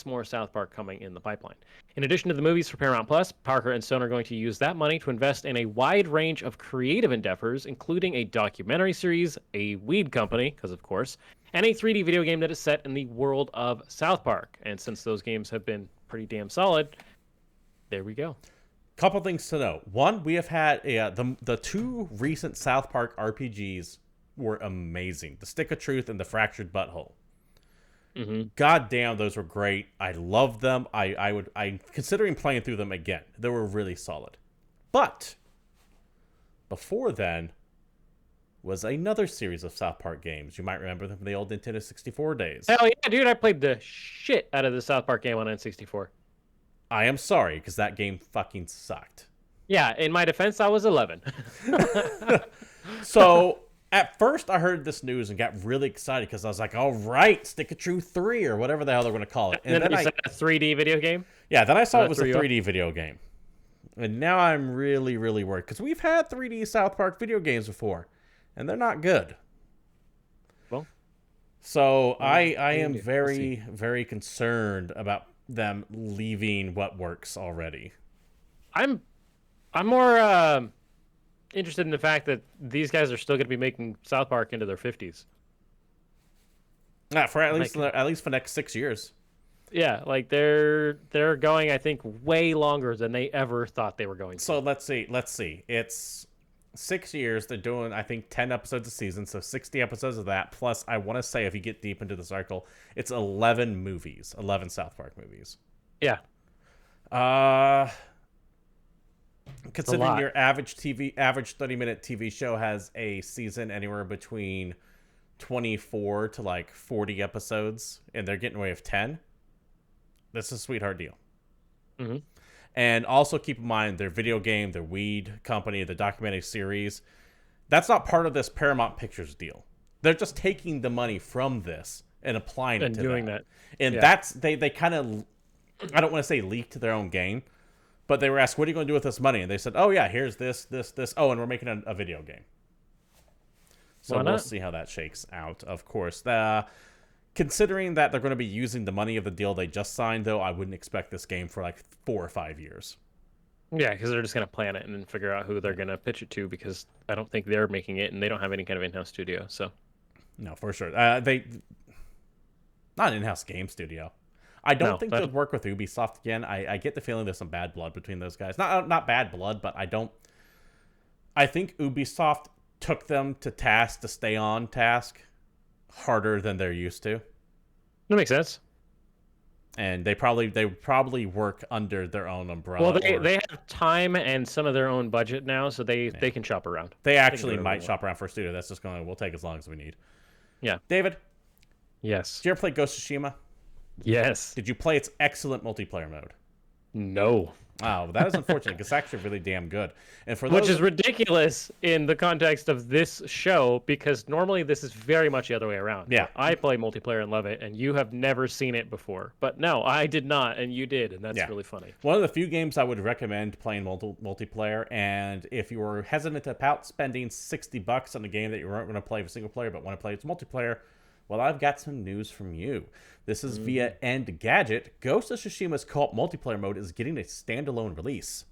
more South Park coming in the pipeline. In addition to the movies for Paramount Plus, Parker and Stone are going to use that money to invest in a wide range of creative endeavors, including a documentary series, a weed company, because of course, and a 3D video game that is set in the world of South Park. And since those games have been pretty damn solid, there we go. Couple things to know. One, we have had the two recent South Park RPGs were amazing. The Stick of Truth and the Fractured Butthole. Mm-hmm. God damn, those were great. I loved them. I'm considering playing through them again. They were really solid. But before then was another series of South Park games. You might remember them from the old Nintendo 64 days. Hell yeah, dude! I played the shit out of the South Park game on N64. I am sorry, because that game fucking sucked. Yeah, in my defense, I was 11. So, at first, I heard this news and got really excited because I was like, all right, Stick of Truth 3 or whatever the hell they're going to call it. And then I said a 3D video game? Yeah, then I saw it was a 3D video game. And now I'm really, really worried because we've had 3D South Park video games before, and they're not good. Well, so I am very, very concerned about them leaving what works already. I'm more interested in the fact that these guys are still going to be making South Park into their 50s. For at least for the next 6 years. Yeah, like they're going, I think, way longer than they ever thought they were going to. So let's see. It's 6 years. They're doing, I think, 10 episodes a season, so 60 episodes of that. Plus, I want to say, if you get deep into the cycle, it's 11 movies, 11 South Park movies. Yeah. Considering your average 30-minute TV show has a season anywhere between 24 to like 40 episodes, and they're getting away with 10, this is a sweetheart deal. Mm-hmm. And also keep in mind their video game, their weed company, the documentary series, that's not part of this Paramount Pictures deal. They're just taking the money from this and applying it to doing that. And that's they kind of, I don't want to say leaked their own game, but they were asked, what are you going to do with this money? And they said, oh yeah, here's this. Oh, and we're making a video game. So we'll see how that shakes out, of course. Considering that they're going to be using the money of the deal they just signed, though, I wouldn't expect this game for like 4 or 5 years. Yeah, because they're just going to plan it and then figure out who they're going to pitch it to, because I don't think they're making it and they don't have any kind of in-house studio. So, no, for sure. Not an in-house game studio. I don't think they'll work with Ubisoft again. I get the feeling there's some bad blood between those guys. Not bad blood, but I think Ubisoft took them to task to stay on task harder than they're used to. That makes sense. And they probably work under their own umbrella. Well, they have time and some of their own budget now, so they can shop around. They actually might shop around for a studio. That's just we'll take as long as we need. Yeah. David? Yes. Did you ever play Ghost of Tsushima? Yes. Did you play its excellent multiplayer mode? No. Oh, that is unfortunate because it's actually really damn good. And which is ridiculous in the context of this show, because normally this is very much the other way around. Yeah. I play multiplayer and love it, and you have never seen it before. But no, I did not, and you did, and that's really funny. One of the few games I would recommend playing multiplayer, and if you were hesitant about spending $60 on a game that you weren't going to play with single player but want to play its multiplayer, Well, I've got some news from you. This is via Engadget. Ghost of Tsushima's co-op multiplayer mode is getting a standalone release.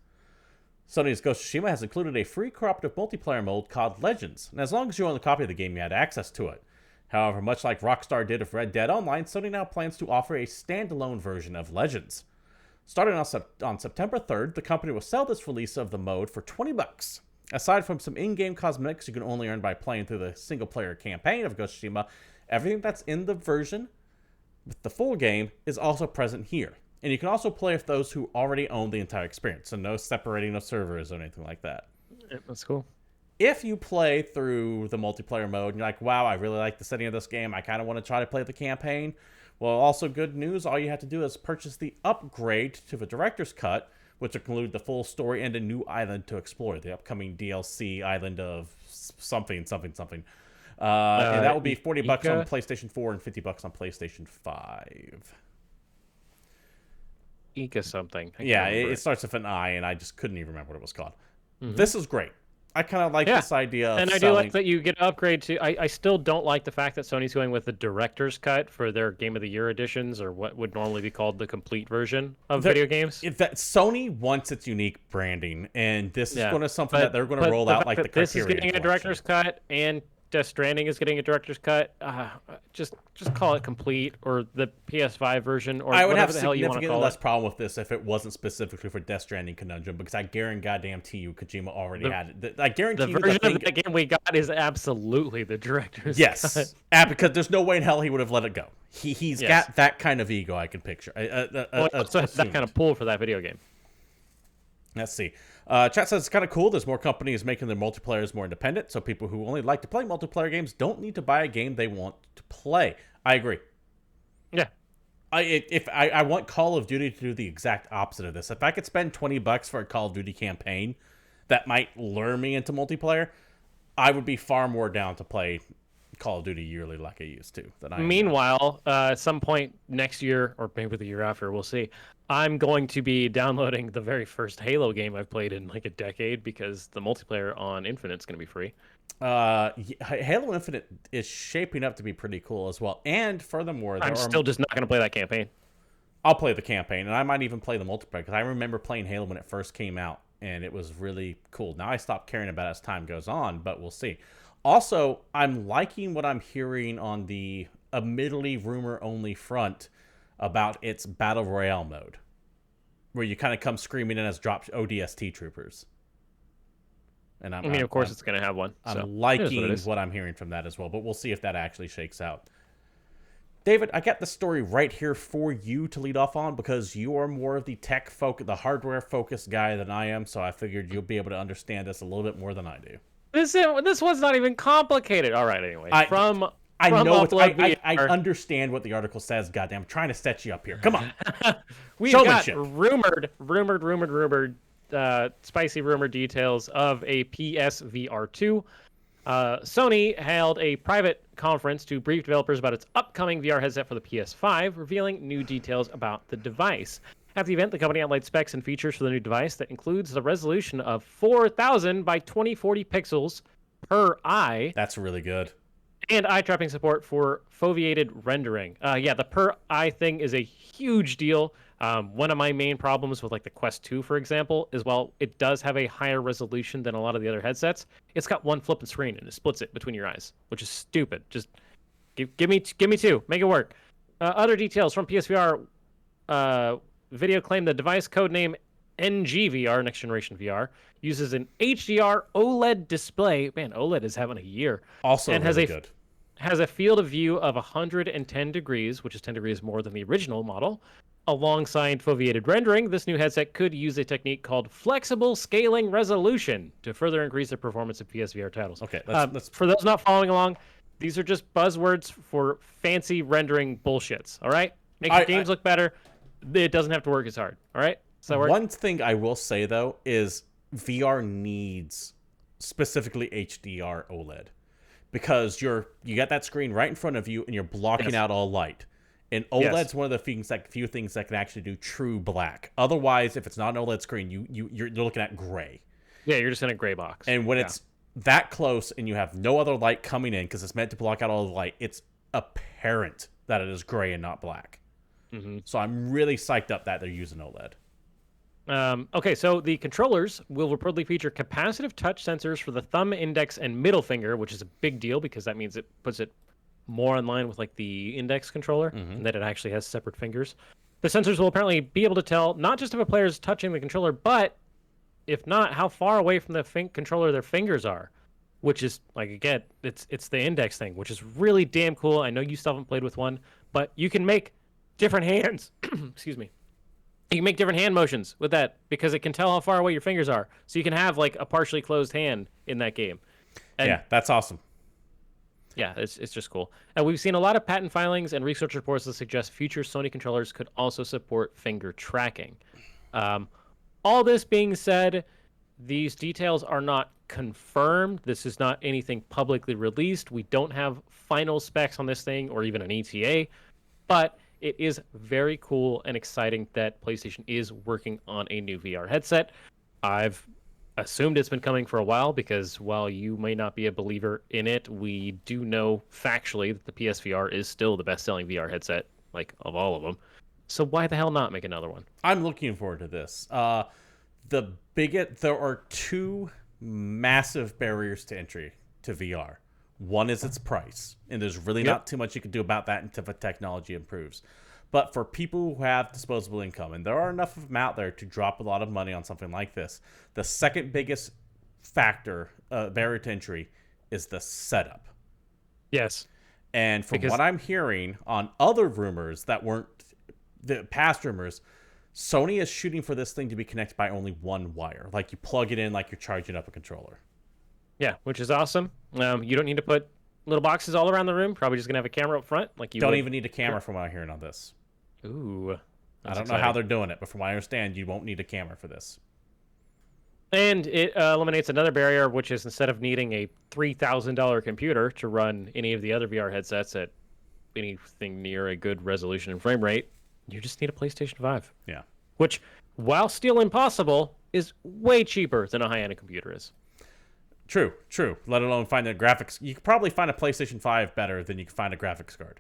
Sony's Ghost of Tsushima has included a free cooperative multiplayer mode called Legends, and as long as you own a copy of the game, you had access to it. However, much like Rockstar did with Red Dead Online, Sony now plans to offer a standalone version of Legends. Starting on September 3rd, the company will sell this release of the mode for $20. Aside from some in-game cosmetics you can only earn by playing through the single-player campaign of Ghost of Tsushima, everything that's in the version with the full game is also present here. And you can also play with those who already own the entire experience, so no separating of servers or anything like that. Yeah, that's cool. If you play through the multiplayer mode and you're like, wow, I really like the setting of this game, I kind of want to try to play the campaign, well, also good news, all you have to do is purchase the upgrade to the Director's Cut, which will include the full story and a new island to explore, the upcoming DLC island of something. And that will be $40 on PlayStation 4 and $50 on PlayStation 5. Ika something. Yeah, it starts with an I, and I just couldn't even remember what it was called. This is great. I kind of like this idea of and I do like that you get an upgrade to... I still don't like the fact that Sony's going with the Director's Cut for their Game of the Year editions, or what would normally be called the complete version of video games. Sony wants its unique branding, and this is going to something that they're going to roll out like the Criterion This is getting a Director's Cut, and Death Stranding is getting a Director's Cut. Just call it complete, or the PS5 version, or I would whatever have the hell you want to significantly call less it. problem with this if it wasn't specifically for Death Stranding Conundrum, because I guarantee you Kojima already had it. I guarantee the you version of that game we got is absolutely the Director's Cut. Yes, because there's no way in hell he would have let it go. He's got that kind of ego I can picture. Also has that kind of pull for that video game. Let's see. Chat says it's kind of cool. There's more companies making their multiplayers more independent, so people who only like to play multiplayer games don't need to buy a game they want to play. I agree. Yeah. I want Call of Duty to do the exact opposite of this. If I could spend $20 for a Call of Duty campaign that might lure me into multiplayer, I would be far more down to play Call of Duty yearly like I used to. Meanwhile, at some point next year, or maybe the year after, we'll see, I'm going to be downloading the very first Halo game I've played in like a decade, because the multiplayer on Infinite's going to be free. Halo Infinite is shaping up to be pretty cool as well. And furthermore, I'm still just not going to play that campaign. I'll play the campaign, and I might even play the multiplayer, because I remember playing Halo when it first came out, and it was really cool. Now I stopped caring about it as time goes on, but we'll see. Also, I'm liking what I'm hearing on the admittedly rumor-only front about its Battle Royale mode, where you kind of come screaming in as drop ODST troopers. And of course it's going to have one. I'm liking what I'm hearing from that as well, but we'll see if that actually shakes out. David, I got the story right here for you to lead off on, because you are more of the the hardware-focused guy than I am, so I figured you'll be able to understand this a little bit more than I do. This one's not even complicated. All right, anyway. I understand what the article says. Goddamn, I'm trying to set you up here. Come on. We've got rumored, spicy rumor details of a PSVR 2. Sony held a private conference to brief developers about its upcoming VR headset for the PS5, revealing new details about the device. At the event, the company outlined specs and features for the new device that includes the resolution of 4,000 by 2040 pixels per eye. That's really good. And eye-trapping support for foveated rendering. The per eye thing is a huge deal. One of my main problems with like the Quest 2, for example, is while it does have a higher resolution than a lot of the other headsets, it's got one flipping screen and it splits it between your eyes, which is stupid. Just give me two, make it work. Other details from PSVR video claim the device codename NGVR, Next Generation VR, uses an HDR OLED display. Man, OLED is having a year. Also, and really good. Has a field of view of 110 degrees, which is 10 degrees more than the original model. Alongside foveated rendering, this new headset could use a technique called flexible scaling resolution to further increase the performance of PSVR titles. Okay, for those not following along, these are just buzzwords for fancy rendering bullshits. All right, makes your games look better. It doesn't have to work as hard. All right. So one thing I will say though is VR needs specifically HDR OLED, because you got that screen right in front of you and you're blocking out all light. And OLED's one of the few things that can actually do true black. Otherwise, if it's not an OLED screen, you're looking at gray. Yeah, you're just in a gray box. And when it's that close and you have no other light coming in because it's meant to block out all the light, it's apparent that it is gray and not black. Mm-hmm. So I'm really psyched up that they're using OLED. Okay, so the controllers will reportedly feature capacitive touch sensors for the thumb, index, and middle finger, which is a big deal because that means it puts it more in line with like the index controller, and that it actually has separate fingers. The sensors will apparently be able to tell not just if a player is touching the controller, but if not, how far away from the controller their fingers are, which is, like, again, it's the index thing, which is really damn cool. I know you still haven't played with one, but you can make different hands. Excuse me. You can make different hand motions with that because it can tell how far away your fingers are. So you can have like a partially closed hand in that game. And yeah, that's awesome. yeah, it's just cool. And we've seen a lot of patent filings and research reports that suggest future Sony controllers could also support finger tracking. All this being said, these details are not confirmed. This is not anything publicly released. We don't have final specs on this thing or even an ETA, but it is very cool and exciting that PlayStation is working on a new VR headset. I've assumed it's been coming for a while because while you may not be a believer in it, we do know factually that the PSVR is still the best-selling VR headset, like, of all of them. So why the hell not make another one? I'm looking forward to this. There are two massive barriers to entry to VR. One is its price, and there's really not too much you can do about that until the technology improves. But for people who have disposable income, and there are enough of them out there to drop a lot of money on something like this, the second biggest factor, barrier to entry, is the setup. Yes. And from what I'm hearing on other rumors that weren't the past rumors, Sony is shooting for this thing to be connected by only one wire. Like you plug it in like you're charging up a controller. Yeah, which is awesome. You don't need to put little boxes all around the room. Probably just gonna have a camera up front, like you don't even need a camera from what I'm hearing on this. Ooh, I don't know how they're doing it, but from what I understand, you won't need a camera for this. And it eliminates another barrier, which is instead of needing a $3,000 computer to run any of the other VR headsets at anything near a good resolution and frame rate, you just need a PlayStation 5. Yeah. Which, while still impossible, is way cheaper than a high-end computer is. True. Let alone find the graphics. You could probably find a PlayStation 5 better than you can find a graphics card.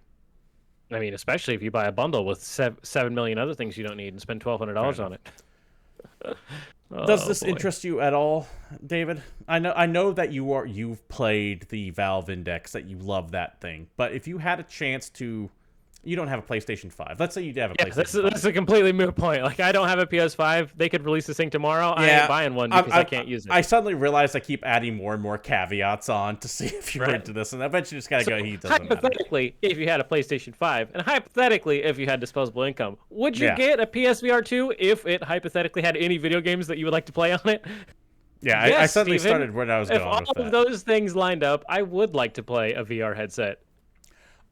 I mean, especially if you buy a bundle with 7 million other things you don't need and spend $1,200 on it. Does this interest you at all, David? I know that you've played the Valve Index, that you love that thing. But if you had a chance to, you don't have a PlayStation 5. Let's say you have a PlayStation 5. That's a completely moot point. Like, I don't have a PS5. They could release this thing tomorrow. I ain't buying one because I can't use it. I suddenly realized I keep adding more and more caveats on to see if you're into this, and eventually just gotta go. He doesn't hypothetically, if you had a PlayStation 5, and hypothetically, if you had disposable income, would you get a PSVR 2 if it hypothetically had any video games that you would like to play on it? Yeah, yes, I suddenly Steven, started where I was going with that. If all of those things lined up, I would like to play a VR headset.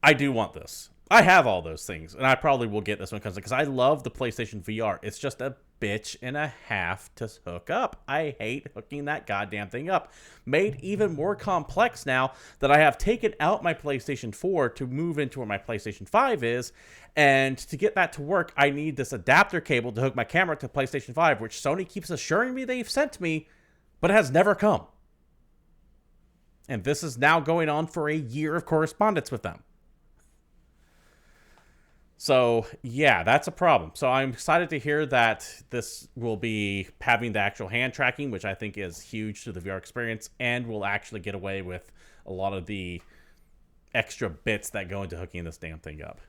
I do want this. I have all those things, and I probably will get this one because I love the PlayStation VR. It's just a bitch and a half to hook up. I hate hooking that goddamn thing up. Made even more complex now that I have taken out my PlayStation 4 to move into where my PlayStation 5 is, and to get that to work, I need this adapter cable to hook my camera to PlayStation 5, which Sony keeps assuring me they've sent me, but it has never come. And this is now going on for a year of correspondence with them. So, yeah, that's a problem. So I'm excited to hear that this will be having the actual hand tracking, which I think is huge to the VR experience, and will actually get away with a lot of the extra bits that go into hooking this damn thing up.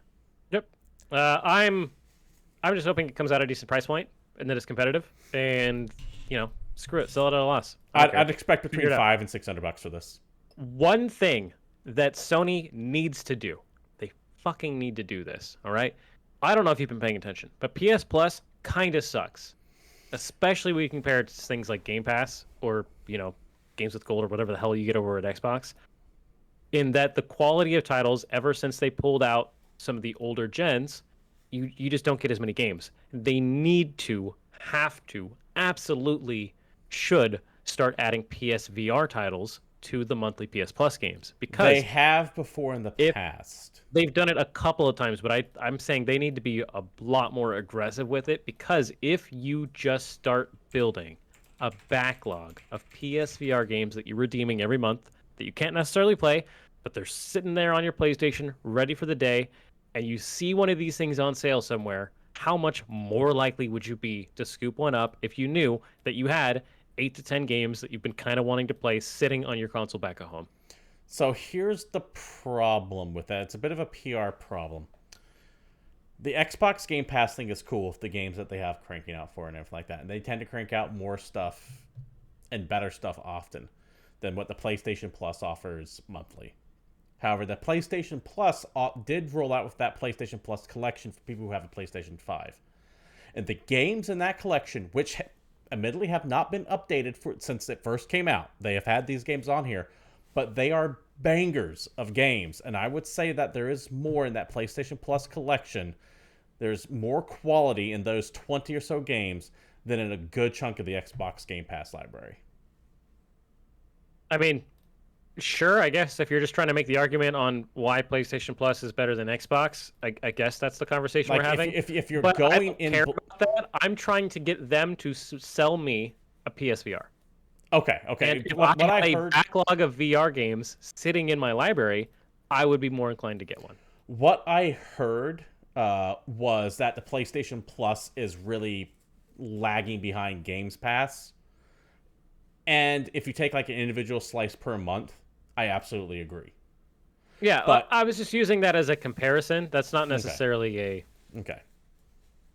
Yep. I'm just hoping it comes out at a decent price point and that it's competitive. And, screw it, sell it at a loss. I'd expect between $500 and $600 for this. One thing that Sony needs to do. Fucking need to do this, all right? I don't know if you've been paying attention, but PS Plus kind of sucks, especially when you compare it to things like Game Pass or, Games with Gold or whatever the hell you get over at Xbox, in that the quality of titles ever since they pulled out some of the older gens, you just don't get as many games. They absolutely should start adding PSVR titles to the monthly PS Plus games, because they have before in the past. They've done it a couple of times, but I'm saying they need to be a lot more aggressive with it, because if you just start building a backlog of PSVR games that you're redeeming every month that you can't necessarily play, but they're sitting there on your PlayStation, ready for the day, and you see one of these things on sale somewhere, how much more likely would you be to scoop one up if you knew that you had 8 to 10 games that you've been kind of wanting to play sitting on your console back at home? So here's the problem with that. It's a bit of a PR problem. The Xbox Game Pass thing is cool with the games that they have cranking out for and everything like that. And they tend to crank out more stuff and better stuff often than what the PlayStation Plus offers monthly. However, the PlayStation Plus did roll out with that PlayStation Plus collection for people who have a PlayStation 5. And the games in that collection, which admittedly have not been updated since it first came out, they have had these games on here, but they are bangers of games. And I would say that there is more in that PlayStation Plus collection. There's more quality in those 20 or so games than in a good chunk of the Xbox Game Pass library. I mean, sure, I guess if you're just trying to make the argument on why PlayStation Plus is better than Xbox, I guess that's the conversation we're having. If you're but going I don't in... care about that. I'm trying to get them to sell me a PSVR. Okay. And if What I had I a heard... backlog of VR games sitting in my library, I would be more inclined to get one. What I heard was that the PlayStation Plus is really lagging behind Games Pass. And if you take like an individual slice per month, I absolutely agree. Yeah, but I was just using that as a comparison. That's not necessarily okay.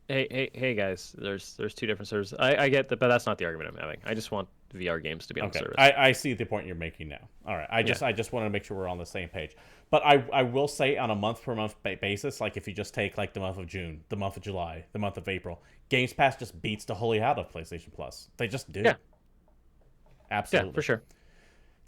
Hey guys, there's two different servers. I get that, but that's not the argument I'm having. I just want VR games to be on the service. I see the point you're making now. All right. I just want to make sure we're on the same page. But I will say on a month per month basis, like if you just take like the month of June, the month of July, the month of April, Games Pass just beats the holy out of PlayStation Plus. They just do. Yeah. Absolutely. Yeah, for sure.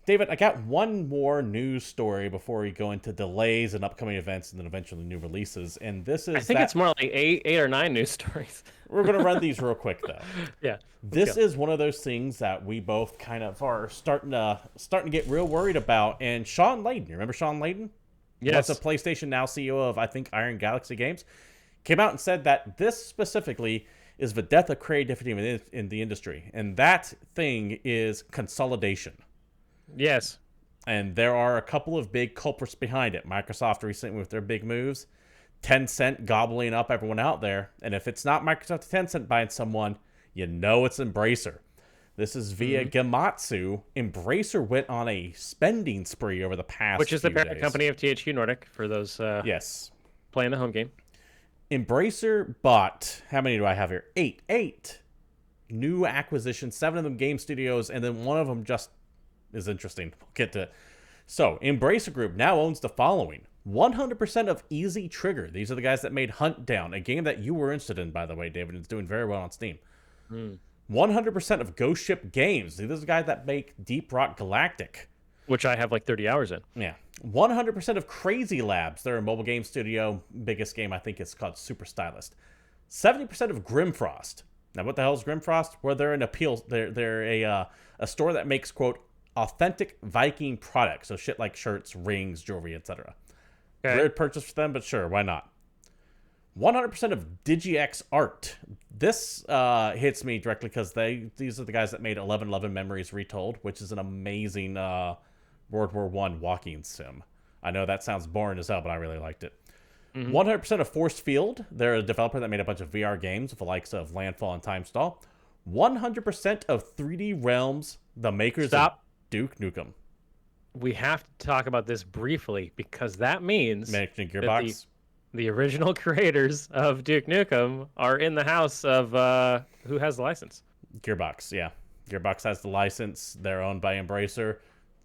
David, I got one more news story before we go into delays and upcoming events and then eventually new releases. And this is I think it's more like eight or nine news stories. We're going to run these real quick, though. Yeah. This is one of those things that we both kind of are starting to get real worried about. And Sean Layden, you remember Sean Layden? Yes. What's a PlayStation Now CEO of, I think, Iron Galaxy Games, came out and said that this specifically is the death of creativity in the industry. And that thing is consolidation. Yes. And there are a couple of big culprits behind it. Microsoft recently with their big moves. Tencent gobbling up everyone out there. And if it's not Microsoft or Tencent buying someone, you know it's Embracer. This is via Gematsu. Embracer went on a spending spree over the past Which is the few parent days. company of THQ Nordic for those yes, playing the home game. Embracer bought, how many do I have here? Eight new acquisitions, 7 of them game studios, and then one of them just is interesting. We'll get to it. So, Embracer Group now owns the following. 100% of Easy Trigger. These are the guys that made Hunt Down, a game that you were interested in, by the way, David. It's doing very well on Steam. 100% of Ghost Ship Games. These are the guys that make Deep Rock Galactic. Which I have like 30 hours in. Yeah. 100% of Crazy Labs. They're a mobile game studio. Biggest game, I think, is called Super Stylist. 70% of Grimfrost. Now, what the hell is Grimfrost? Well, they're an appeal. They're a store that makes, quote, authentic Viking products. So shit like shirts, rings, jewelry, etc. Okay. Weird purchase for them, but sure, why not? 100% of DigiX Art. This hits me directly because these are the guys that made 1111 Memories Retold, which is an amazing World War I walking sim. I know that sounds boring as hell, but I really liked it. 100% of Force Field. They're a developer that made a bunch of VR games with the likes of Landfall and Time Stall. 100% of 3D Realms, the makers of Duke Nukem. We have to talk about this briefly because that means Managing Gearbox. The original creators of Duke Nukem are in the house of who has the license? Gearbox, yeah. Gearbox has the license. They're owned by Embracer.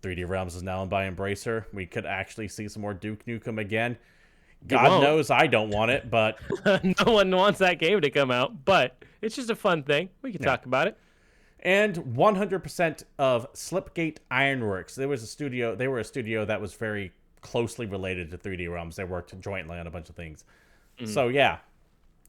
3D Realms is now owned by Embracer. We could actually see some more Duke Nukem again. God knows I don't want it, but... No one wants that game to come out, but it's just a fun thing. We can talk about it. And 100% of Slipgate Ironworks. They were a studio that was very closely related to 3D Realms. They worked jointly on a bunch of things. So yeah,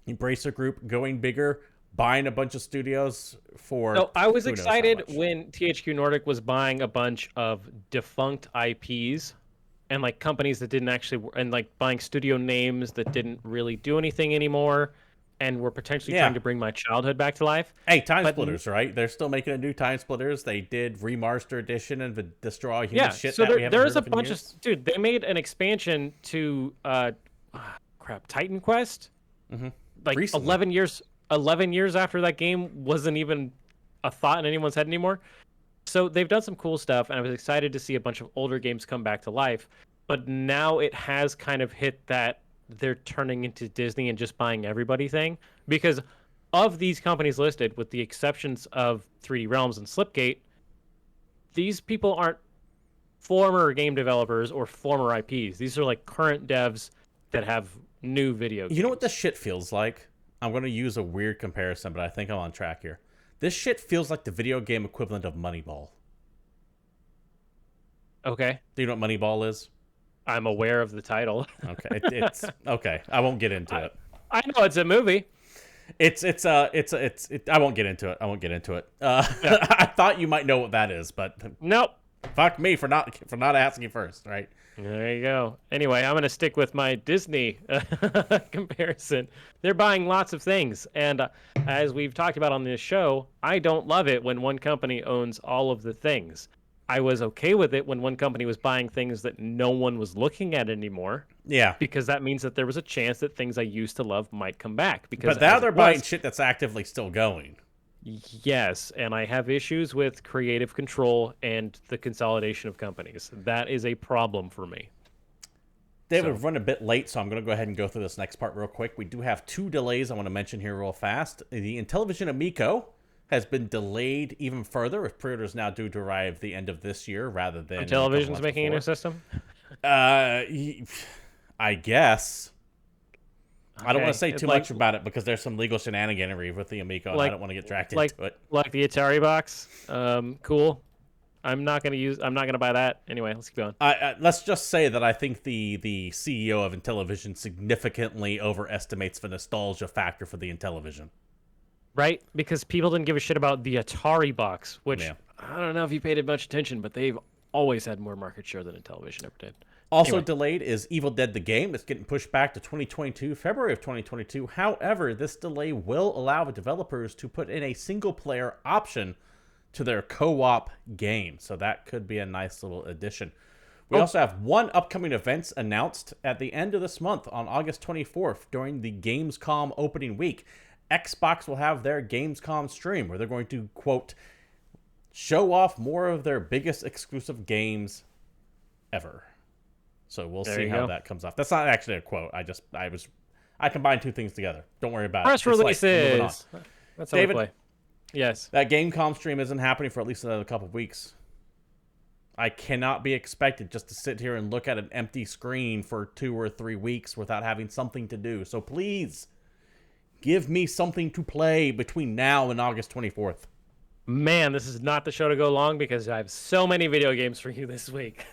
Embracer Group going bigger, buying a bunch of studios for... So I was excited when THQ Nordic was buying a bunch of defunct IPs and like companies that didn't actually, and like buying studio names that didn't really do anything anymore. and were potentially Yeah. trying to bring my childhood back to life. Hey, Time But Splitters, right? They're still making a new Time Splitters. They did Remaster Edition and the Destroy All Human yeah, shit so that we haven't there's heard a of in bunch of years. dude. They made an expansion to Titan Quest, like Recently. 11 years after that game wasn't even a thought in anyone's head anymore. So they've done some cool stuff, and I was excited to see a bunch of older games come back to life. But now it has kind of hit that they're turning into Disney and just buying everybody thing. Because of these companies listed, with the exceptions of 3D Realms and Slipgate, these people aren't former game developers or former IPs. These are like current devs that have new video games. You know what this shit feels like? I'm going to use a weird comparison, but I think I'm on track here. This shit feels like the video game equivalent of Moneyball. Okay. Do you know what Moneyball is? I'm aware of the title. Okay, it's okay. I won't get into it. I know it's a movie. I won't get into it. I won't get into it. I thought you might know what that is, but Nope. fuck me for not asking first, right? There you go. Anyway, I'm going to stick with my Disney comparison. They're buying lots of things. And as we've talked about on this show, I don't love it when one company owns all of the things. I was okay with it when one company was buying things that no one was looking at anymore. Yeah. Because that means that there was a chance that things I used to love might come back. Because But now as they're it buying was- shit that's actively still going. Yes, and I have issues with creative control and the consolidation of companies. That is a problem for me. David, we've run a bit late, so I'm going to go ahead and go through this next part real quick. We do have 2 delays I want to mention here real fast. The Intellivision Amico has been delayed even further, with pre-orders now due to arrive the end of this year rather than... Television's making a new system? I guess. I don't want to say Okay, too like- much about it because there's some legal shenaniganery with the Amico, and I don't want to get dragged into it. Like the Atari box. Cool. I'm not gonna buy that. Anyway, let's keep going. Let's just say that I think the CEO of Intellivision significantly overestimates the nostalgia factor for the Intellivision. Right? Because people didn't give a shit about the Atari box, which Yeah. I don't know if you paid much attention, but they've always had more market share than Intellivision ever did. Also Anyway. delayed is Evil Dead the game. It's getting pushed back to 2022, February of 2022. However, this delay will allow the developers to put in a single-player option to their co-op game. So that could be a nice little addition. We also have 1 upcoming event announced at the end of this month on August 24th during the Gamescom opening week. Xbox will have their Gamescom stream where they're going to, quote, show off more of their biggest exclusive games ever. So we'll see how that comes off. That's not actually a quote. I combined 2 things together. Don't worry about Press it. It's releases. moving on. That's how we David? play. Yes. That Gamescom stream isn't happening for at least another couple of weeks. I cannot be expected just to sit here and look at an empty screen for 2 or 3 weeks without having something to do. So please, give me something to play between now and August 24th. Man, this is not the show to go long because I have so many video games for you this week.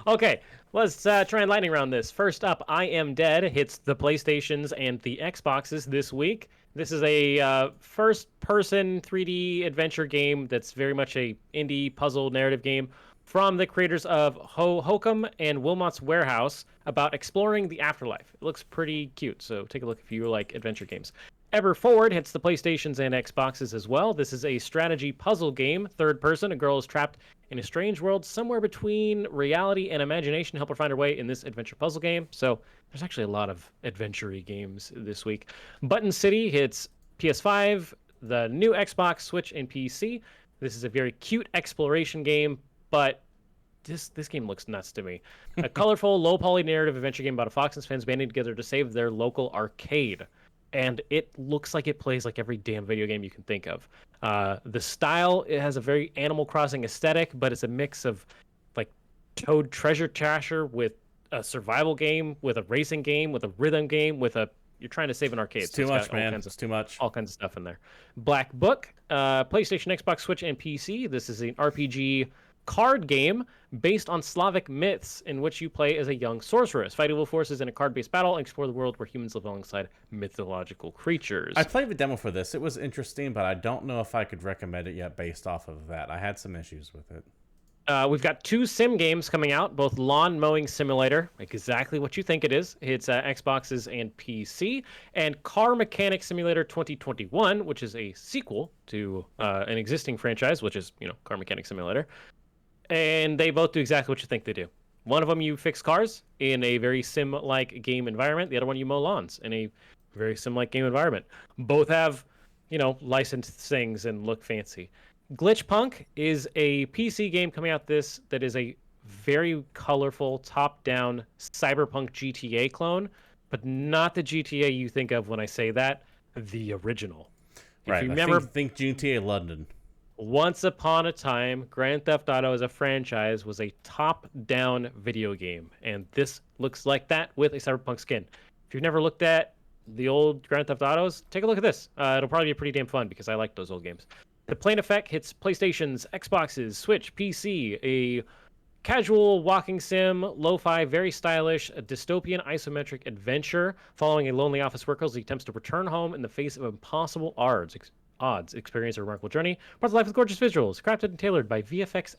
Okay, let's try and lightning round this. First up, I Am Dead hits the PlayStations and the Xboxes this week. This is a first-person 3D adventure game that's very much a indie puzzle narrative game from the creators of Hokum and Wilmot's Warehouse about exploring the afterlife. It looks pretty cute, so take a look if you like adventure games. Ever Forward hits the PlayStations and Xboxes as well. This is a strategy puzzle game, third person. A girl is trapped in a strange world somewhere between reality and imagination. Help her find her way in this adventure puzzle game. So there's actually a lot of adventure-y games this week. Button City hits PS5, the new Xbox, Switch, and PC. This is a very cute exploration game, but this game looks nuts to me. A colorful, low-poly narrative adventure game about a fox and his fans banding together to save their local arcade. And it looks like it plays like every damn video game you can think of. The style, it has a very Animal Crossing aesthetic, but it's a mix of like Toad Treasure Trasher with a survival game, with a racing game, with a rhythm game, with a you're trying to save an arcade. It's too much, man. It's too much. All kinds of stuff in there. Black Book, PlayStation, Xbox, Switch, and PC. This is an RPG card game based on Slavic myths in which you play as a young sorceress, fight evil forces in a card-based battle, and explore the world where humans live alongside mythological creatures. I played the demo for this. It was interesting, but I don't know if I could recommend it yet based off of that. I had some issues with it. We've got 2 sim games coming out, both Lawn Mowing Simulator, exactly what you think it is. It's Xboxes and PC, and Car Mechanic Simulator 2021, which is a sequel to an existing franchise, which is, Car Mechanic Simulator. And they both do exactly what you think they do. One of them, you fix cars in a very sim-like game environment. The other one, you mow lawns in a very sim-like game environment. Both have, licensed things and look fancy. Glitch Punk is a PC game coming out that is a very colorful top-down cyberpunk GTA clone, but not the GTA you think of when I say that, the original. Right. If you never think GTA London. Once upon a time, Grand Theft Auto as a franchise was a top-down video game, and this looks like that with a cyberpunk skin. If you've never looked at the old Grand Theft Autos, take a look at this. It'll probably be pretty damn fun because I like those old games. The Plane Effect hits PlayStations, Xboxes, Switch, PC, a casual walking sim, lo-fi, very stylish, a dystopian isometric adventure following a lonely office worker as he attempts to return home in the face of impossible odds. Experience a remarkable journey, brought to life with gorgeous visuals, crafted and tailored by VFX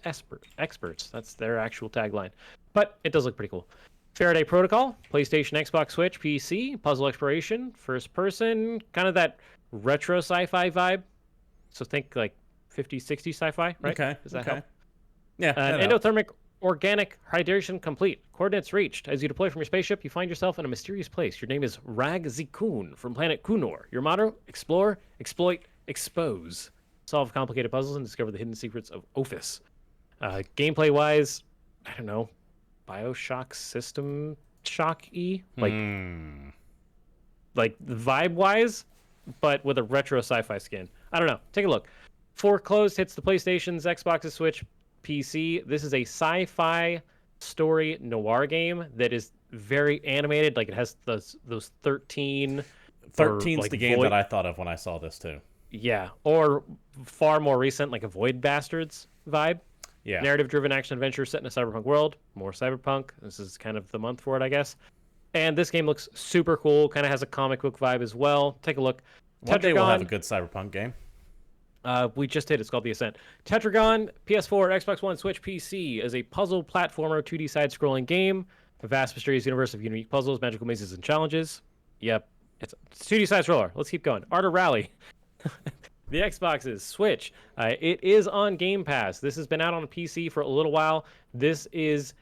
experts. That's their actual tagline. But it does look pretty cool. Faraday Protocol, PlayStation, Xbox, Switch, PC, puzzle exploration, first person, kind of that retro sci-fi vibe. So think like 50s, 60s sci-fi, right? Okay. Does that help? Yeah. Endothermic organic hydration complete. Coordinates reached. As you deploy from your spaceship, you find yourself in a mysterious place. Your name is Rag Zikun from planet Kunor. Your motto: explore, exploit, expose. Solve complicated puzzles and discover the hidden secrets of Ophis. Gameplay-wise, I don't know, Bioshock System Shock-y? Like vibe-wise, but with a retro sci-fi skin. I don't know. Take a look. Foreclosed hits the PlayStations, Xboxes, Switch, PC. This is a sci-fi story noir game that is very animated. Like it has those 13. 13's like the game that I thought of when I saw this too. Yeah, or far more recent, like a Void Bastards vibe. Yeah. Narrative-driven action-adventure set in a cyberpunk world. More cyberpunk. This is kind of the month for it, I guess. And this game looks super cool. Kind of has a comic book vibe as well. Take a look. One day we'll have a good cyberpunk game. We just did. It's called The Ascent. Tetragon, PS4, Xbox One, Switch, PC is a puzzle platformer 2D side-scrolling game. A vast, mysterious universe of unique puzzles, magical mazes, and challenges. Yep. It's 2D side-scroller. Let's keep going. Art of Rally. The Xboxes, Switch. It is on Game Pass. This has been out on PC for a little while. This is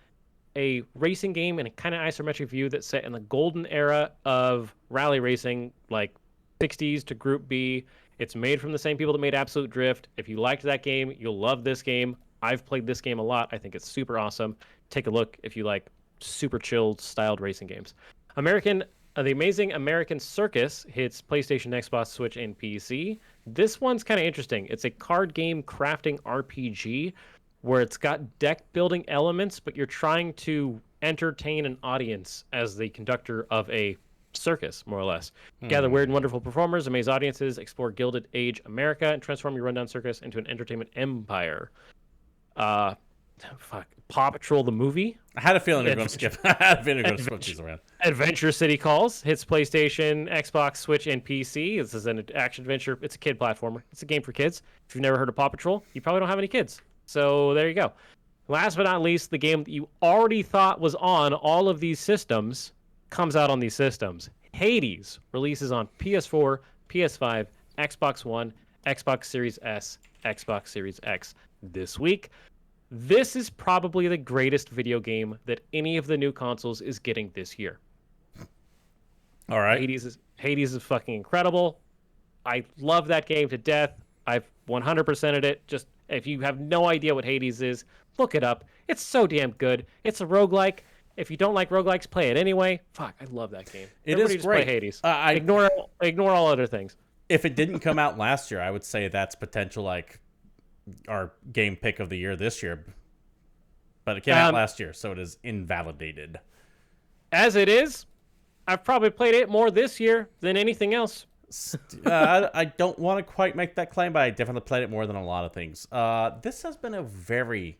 a racing game in a kind of isometric view that's set in the golden era of rally racing, like 60s to Group B. It's made from the same people that made Absolute Drift. If you liked that game, you'll love this game. I've played this game a lot. I think it's super awesome. Take a look if you like super chilled, styled racing games. The Amazing American Circus hits PlayStation, Xbox, Switch, and PC. This one's kind of interesting. It's a card game crafting RPG where it's got deck building elements, but you're trying to entertain an audience as the conductor of a circus, more or less. Gather weird and wonderful performers, amaze audiences, explore Gilded Age America, and transform your rundown circus into an entertainment empire. Paw Patrol the movie. I had a feeling you're going to skip. I had a feeling you're going to switch these around. Adventure City Calls hits PlayStation, Xbox, Switch, and PC. This is an action adventure. It's a kid platformer. It's a game for kids. If you've never heard of Paw Patrol, you probably don't have any kids. So there you go. Last but not least, the game that you already thought was on all of these systems comes out on these systems. Hades releases on PS4, PS5, Xbox One, Xbox Series S, Xbox Series X this week. This is probably the greatest video game that any of the new consoles is getting this year. All right. Hades is fucking incredible. I love that game to death. I've 100%ed it. Just if you have no idea what Hades is, look it up. It's so damn good. It's a roguelike. If you don't like roguelikes, play it anyway. Fuck, I love that game. Everybody just great. Play Hades. Ignore all other things. If it didn't come out last year, I would say that's potential like our game pick of the year this year. But it came out last year, so it is invalidated. As it is, I've probably played it more this year than anything else. I don't want to quite make that claim, but I definitely played it more than a lot of things. This has been a very,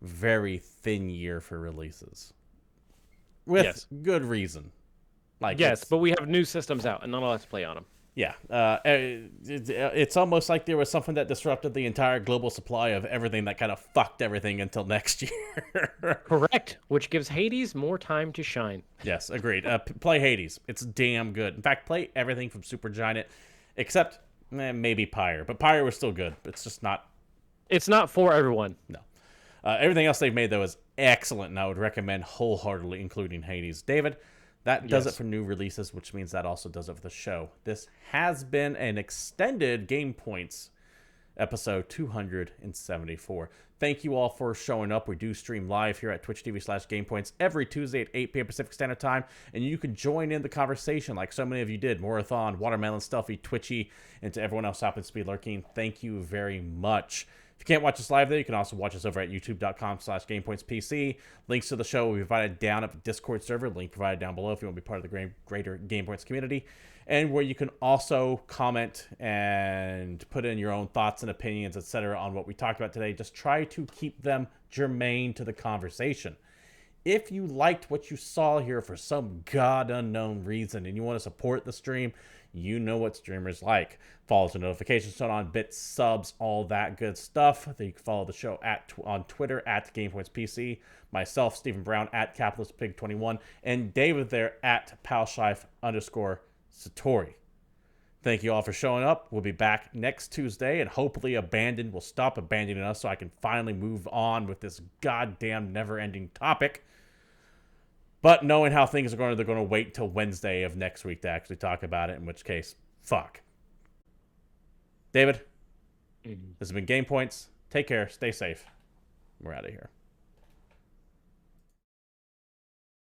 very thin year for releases. With good reason. Yes, but we have new systems out, and not a lot to play on them. Yeah, it's almost like there was something that disrupted the entire global supply of everything that kind of fucked everything until next year. Correct, which gives Hades more time to shine. Yes, agreed. Play Hades. It's damn good. In fact, play everything from Supergiant, except maybe Pyre. But Pyre was still good. It's just not. It's not for everyone. No. Everything else they've made, though, is excellent, and I would recommend wholeheartedly, including Hades. David, that does it for new releases, which means that also does it for the show. This has been an extended Game Points episode 274. Thank you all for showing up. We do stream live here at Twitch TV/GamePoints every Tuesday at 8 p.m. Pacific Standard Time, and you can join in the conversation like so many of you did. Morathon, Watermelon, Stuffy, Twitchy, and to everyone else, Hop and Speed Lurking, thank you very much. If you can't watch us live there, you can also watch us over at youtube.com/GamePointsPC. Links to the show will be provided down at the Discord server. Link provided down below if you want to be part of the greater Game Points community. And where you can also comment and put in your own thoughts and opinions, etc. on what we talked about today. Just try to keep them germane to the conversation. If you liked what you saw here for some god unknown reason and you want to support the stream, you know what streamers like. Follow the notifications, turn on bits, subs, all that good stuff. Then you can follow the show on Twitter at GamePointsPC, myself, Stephen Brown, at CapitalistPig21, and David there at Palshife_Satori. Thank you all for showing up. We'll be back next Tuesday, and hopefully Abandoned will stop abandoning us so I can finally move on with this goddamn never-ending topic. But knowing how things are going, they're going to wait till Wednesday of next week to actually talk about it, in which case, fuck. David, this has been Game Points. Take care. Stay safe. We're out of here.